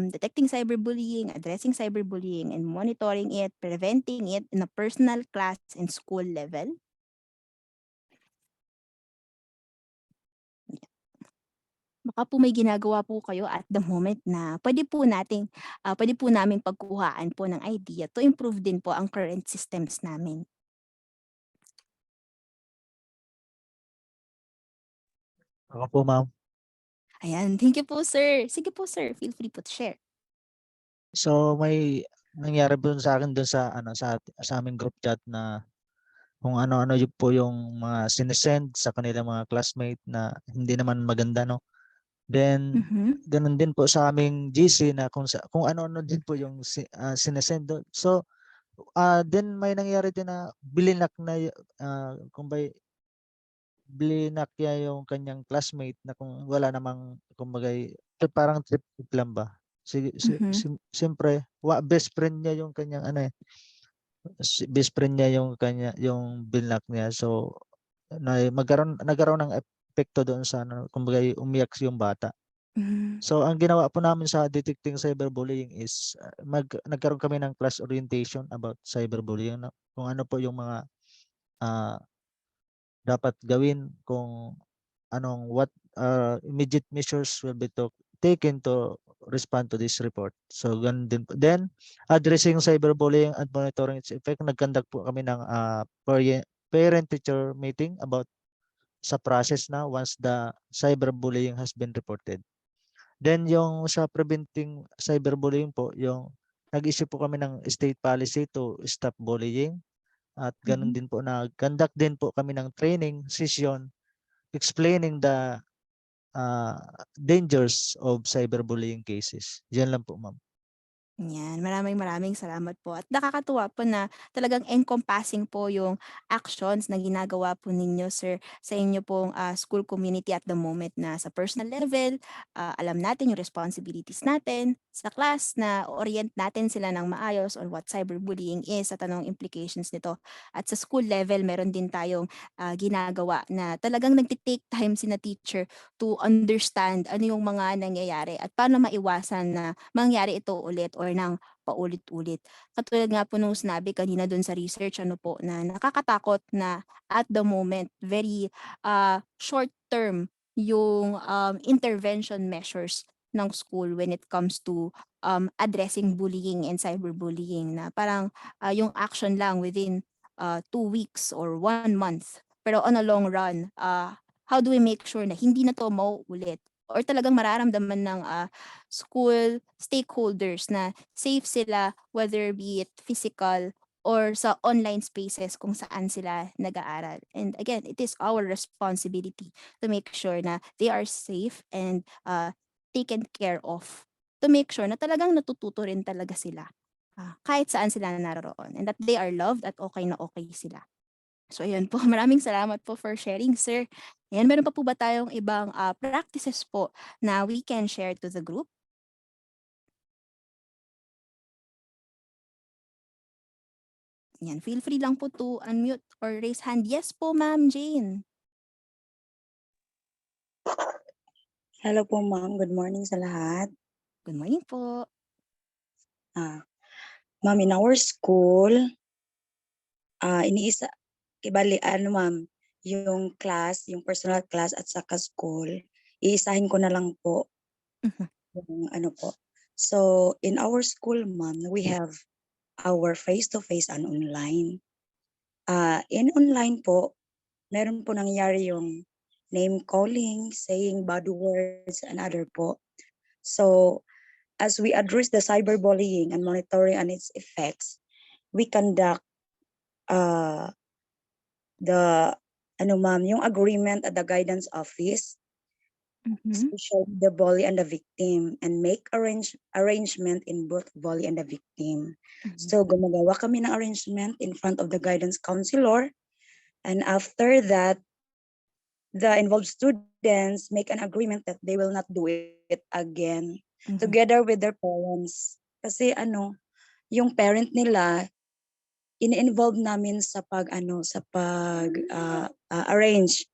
detecting cyberbullying, addressing cyberbullying, and monitoring it, preventing it in a personal, class, and school level? Baka po may ginagawa po kayo at the moment na pwede po naming pagkuhaan po ng idea to improve din po ang current systems namin. Ako po, ma'am. Ayan, thank you po, sir. Sige po, sir, feel free po to share. So may nangyari po sa akin doon sa ano sa aming group chat na kung ano-ano yun po yung mga sinesend sa kanilang mga classmate na hindi naman maganda, no. Then ganun din po sa aming GC na kung ano-ano din po yung sinesend doon. So then may nangyari din na bilinak na kumbay blinak niya yung kanyang classmate na kung wala namang kumbaga parang trip lang ba. Siyempre best friend niya yung kanyang ano best friend niya yung yung blinak niya. So nagkaroon ng epekto doon sa ano, kumbaga umiyak yung bata. So ang ginawa po namin sa detecting cyberbullying is nagkaroon kami ng class orientation about cyberbullying, no? Kung ano po yung mga ah, dapat gawin, kung what immediate measures will be taken to respond to this report. So ganun din po. Then addressing cyberbullying and monitoring its effect, nagkandak po kami ng parent-teacher meeting about sa process na once the cyberbullying has been reported. Then yung sa preventing cyberbullying po, yung nag-issue po kami ng state policy to stop bullying, at ganun din po conduct din po kami ng training session explaining the dangers of cyberbullying cases. Yan lang po, ma'am. Yan, maraming salamat po at nakakatuwa po na talagang encompassing po yung actions na ginagawa po ninyo, sir, sa inyo pong, school community at the moment na sa personal level, alam natin yung responsibilities natin sa class na orient natin sila ng maayos on what cyberbullying is at anong implications nito. At sa school level meron din tayong, ginagawa na talagang nagte-take time sina teacher to understand ano yung mga nangyayari at paano maiwasan na mangyari ito ulit or ng paulit-ulit. Katulad nga po nung sinabi kanina dun sa research ano po na nakakatakot na at the moment very short term yung intervention measures ng school when it comes to addressing bullying and cyberbullying na parang yung action lang within 2 weeks or 1 month. Pero on a long run, how do we make sure na hindi na to mauulit or talagang mararamdaman ng school stakeholders na safe sila whether be it physical or sa online spaces kung saan sila nag-aaral. And again, it is our responsibility to make sure na they are safe and taken care of, to make sure na talagang natututo rin talaga sila kahit saan sila naroon and that they are loved at okay na okay sila. So ayun po, maraming salamat po for sharing, sir. Ayan, meron pa po ba tayong ibang practices po na we can share to the group? Yan, feel free lang po to unmute or raise hand. Yes po, Ma'am Jane. Hello po, ma'am. Good morning sa lahat. Good morning po. Ma'am, in our school, bali, ma'am, yung class, yung personal class at saka school, iisahin ko na lang po. Yung po. So, in our school, ma'am, we have our face-to-face and online. In online po, meron po nangyari yung name calling, saying bad words, and other po. So, as we address the cyberbullying and monitoring on its effects, we conduct yung agreement at the guidance office, especially the bully and the victim, and make arrangement in both bully and the victim. So gumagawa kami ng arrangement in front of the guidance counselor, and after that, the involved students make an agreement that they will not do it again together with their parents. Kasi yung parent nila ini-involve namin sa arrange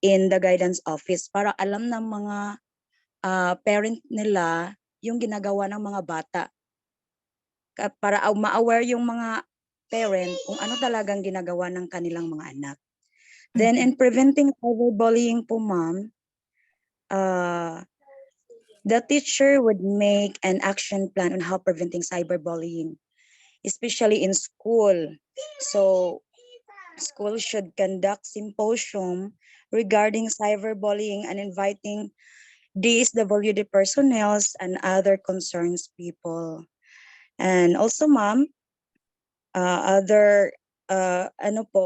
in the guidance office para alam ng mga parent nila yung ginagawa ng mga bata. Para ma-aware yung mga parent kung ano talagang ginagawa ng kanilang mga anak. Then in preventing cyberbullying po, ma'am, the teacher would make an action plan on how preventing cyberbullying, especially in school. So, school should conduct symposium regarding cyberbullying and inviting DSWD personnel, and other concerns people. And also, ma'am, other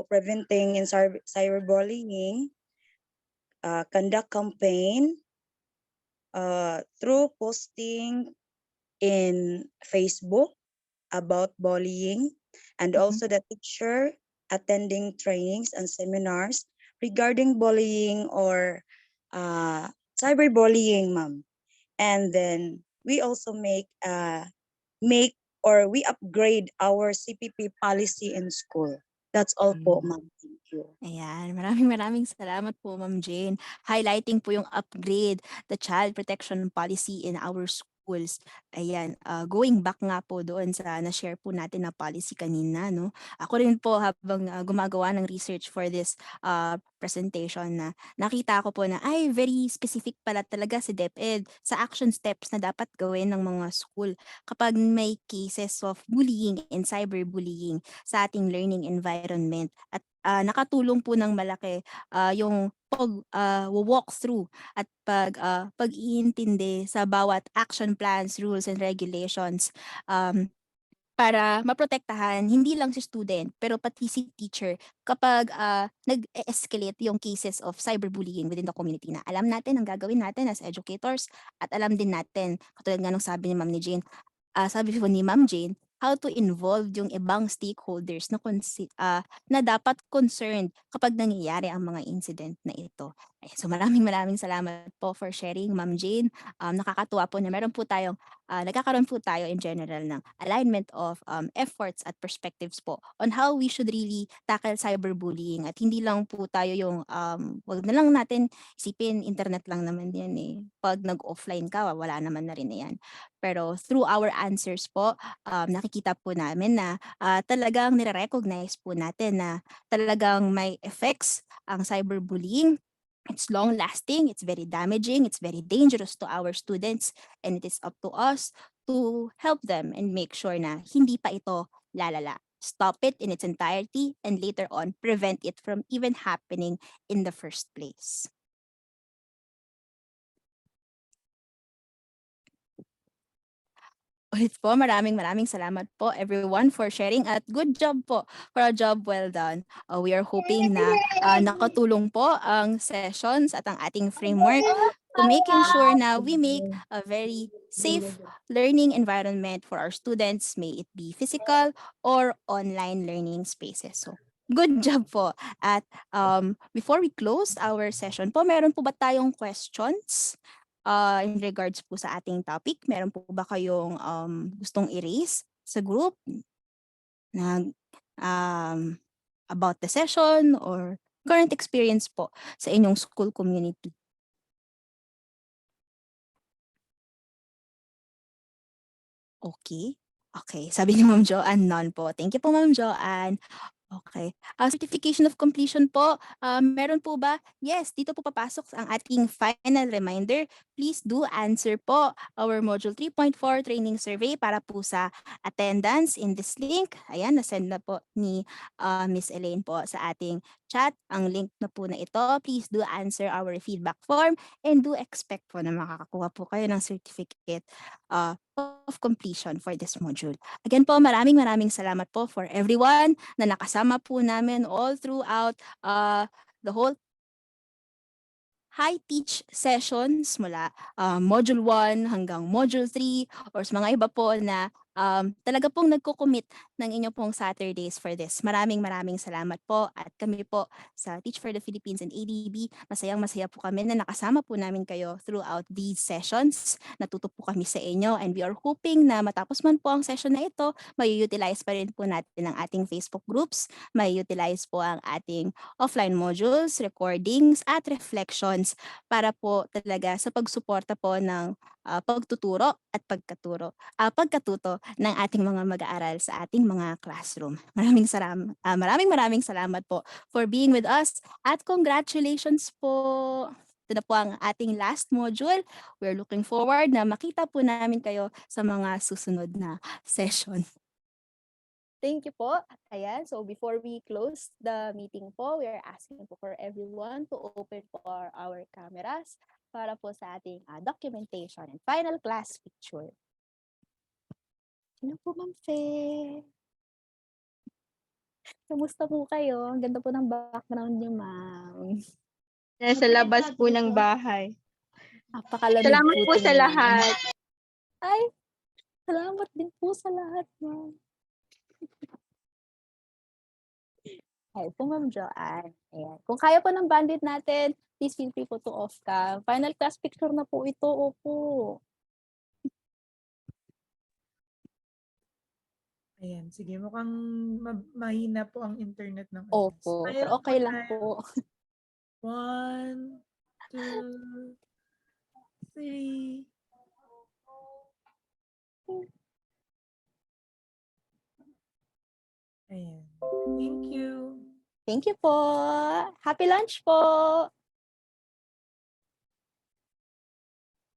preventing in cyberbullying, conduct campaign through posting in Facebook about bullying, and also the teacher attending trainings and seminars regarding bullying or cyberbullying, ma'am. And then we also we upgrade our CPP policy in school. That's all po, ma'am. Thank you. Ayan, maraming salamat po, Ma'am Jane. Highlighting po yung upgrade, the child protection policy in our schools. Ayan, going back nga po doon sa na-share po natin na policy kanina, no? Ako rin po habang gumagawa ng research for this presentation na nakita ko po na ay very specific pala talaga si DepEd sa action steps na dapat gawin ng mga school kapag may cases of bullying and cyberbullying sa ating learning environment. At nakatulong po ng malaki yung walk through at pag-iintindi sa bawat action plans, rules and regulations para maprotektahan hindi lang si student pero pati si teacher kapag nag-escalate yung cases of cyberbullying within the community na alam natin ang gagawin natin as educators at alam din natin katulad nga nung sabi ni Ma'am ni Jane, sabi po ni Ma'am Jane, how to involve yung ibang stakeholders na dapat concerned kapag nangyayari ang mga incident na ito. So maraming salamat po for sharing, Ma'am Jane. Nakakatuwa po na nagkakaroon po tayo in general ng alignment of efforts at perspectives po on how we should really tackle cyberbullying at hindi lang po tayo yung wag na lang natin isipin internet lang naman yan eh. Pag nag-offline ka, wala naman na rin yan. Pero through our answers po, nakikita po namin na talagang nire-recognize po natin na talagang may effects ang cyberbullying. It's long-lasting, it's very damaging, it's very dangerous to our students, and it is up to us to help them and make sure na hindi pa ito lalala. Stop it in its entirety and later on prevent it from even happening in the first place. Ulit po, maraming salamat po everyone for sharing at good job po for a job well done. We are hoping na nakatulong po ang sessions at ang ating framework to making sure na we make a very safe learning environment for our students, may it be physical or online learning spaces. So, good job po. At before we close our session po, meron po ba tayong questions? In regards po sa ating topic, meron po ba kayong gustong i-raise sa group na about the session or current experience po sa inyong school community? Okay. Sabi ni Ma'am Joanne, none po. Thank you po, Ma'am Joanne. Okay. Certification of completion po, meron po ba? Yes, dito po papasok ang ating final reminder. Please do answer po our Module 3.4 training survey para po sa attendance in this link. Ayan, nasend na po ni Miss Elaine po sa ating chat. Ang link na po na ito. Please do answer our feedback form and do expect po na makakakuha po kayo ng certificate of completion for this module. Again po, maraming salamat po for everyone na nakasama po namin all throughout the whole high-teach sessions mula Module 1 hanggang Module 3 or sa mga iba po na talaga pong nagko-commit ng inyo pong Saturdays for this. Maraming salamat po at kami po sa Teach for the Philippines and ADB, masaya po kami na nakasama po namin kayo throughout these sessions. Natuto po kami sa inyo and we are hoping na matapos man po ang session na ito, may-utilize pa rin po natin ang ating Facebook groups, may-utilize po ang ating offline modules, recordings at reflections para po talaga sa pagsuporta po ng pagtuturo at pagkatuto ng ating mga mag-aaral sa ating mga classroom. Maraming salamat po for being with us at congratulations po. Ito na po ang ating last module. We're looking forward na makita po namin kayo sa mga susunod na session. Thank you po. Ayan, so before we close the meeting po, we are asking po for everyone to open for our cameras para po sa ating documentation and final class picture. Sino po, Ma'am Fe? Kamusta po kayo? Ang ganda po ng background niyo, Ma'am. Sa labas po ng bahay. Napakalamig Salamat po sa tingnan. lahat. Ay, salamat din po sa lahat, Ma'am. Ay po, Ma'am Joanne. Ayan. Kung kaya po ng bandit natin, please feel free po to off cam. Final class picture na po ito. Opo. Ayan, sige. Mukhang mahina po ang internet ng Opo. Smile Pero okay po lang tayo. po. 1, 2, 3. Ayan. Thank you. Thank you po. Happy lunch po.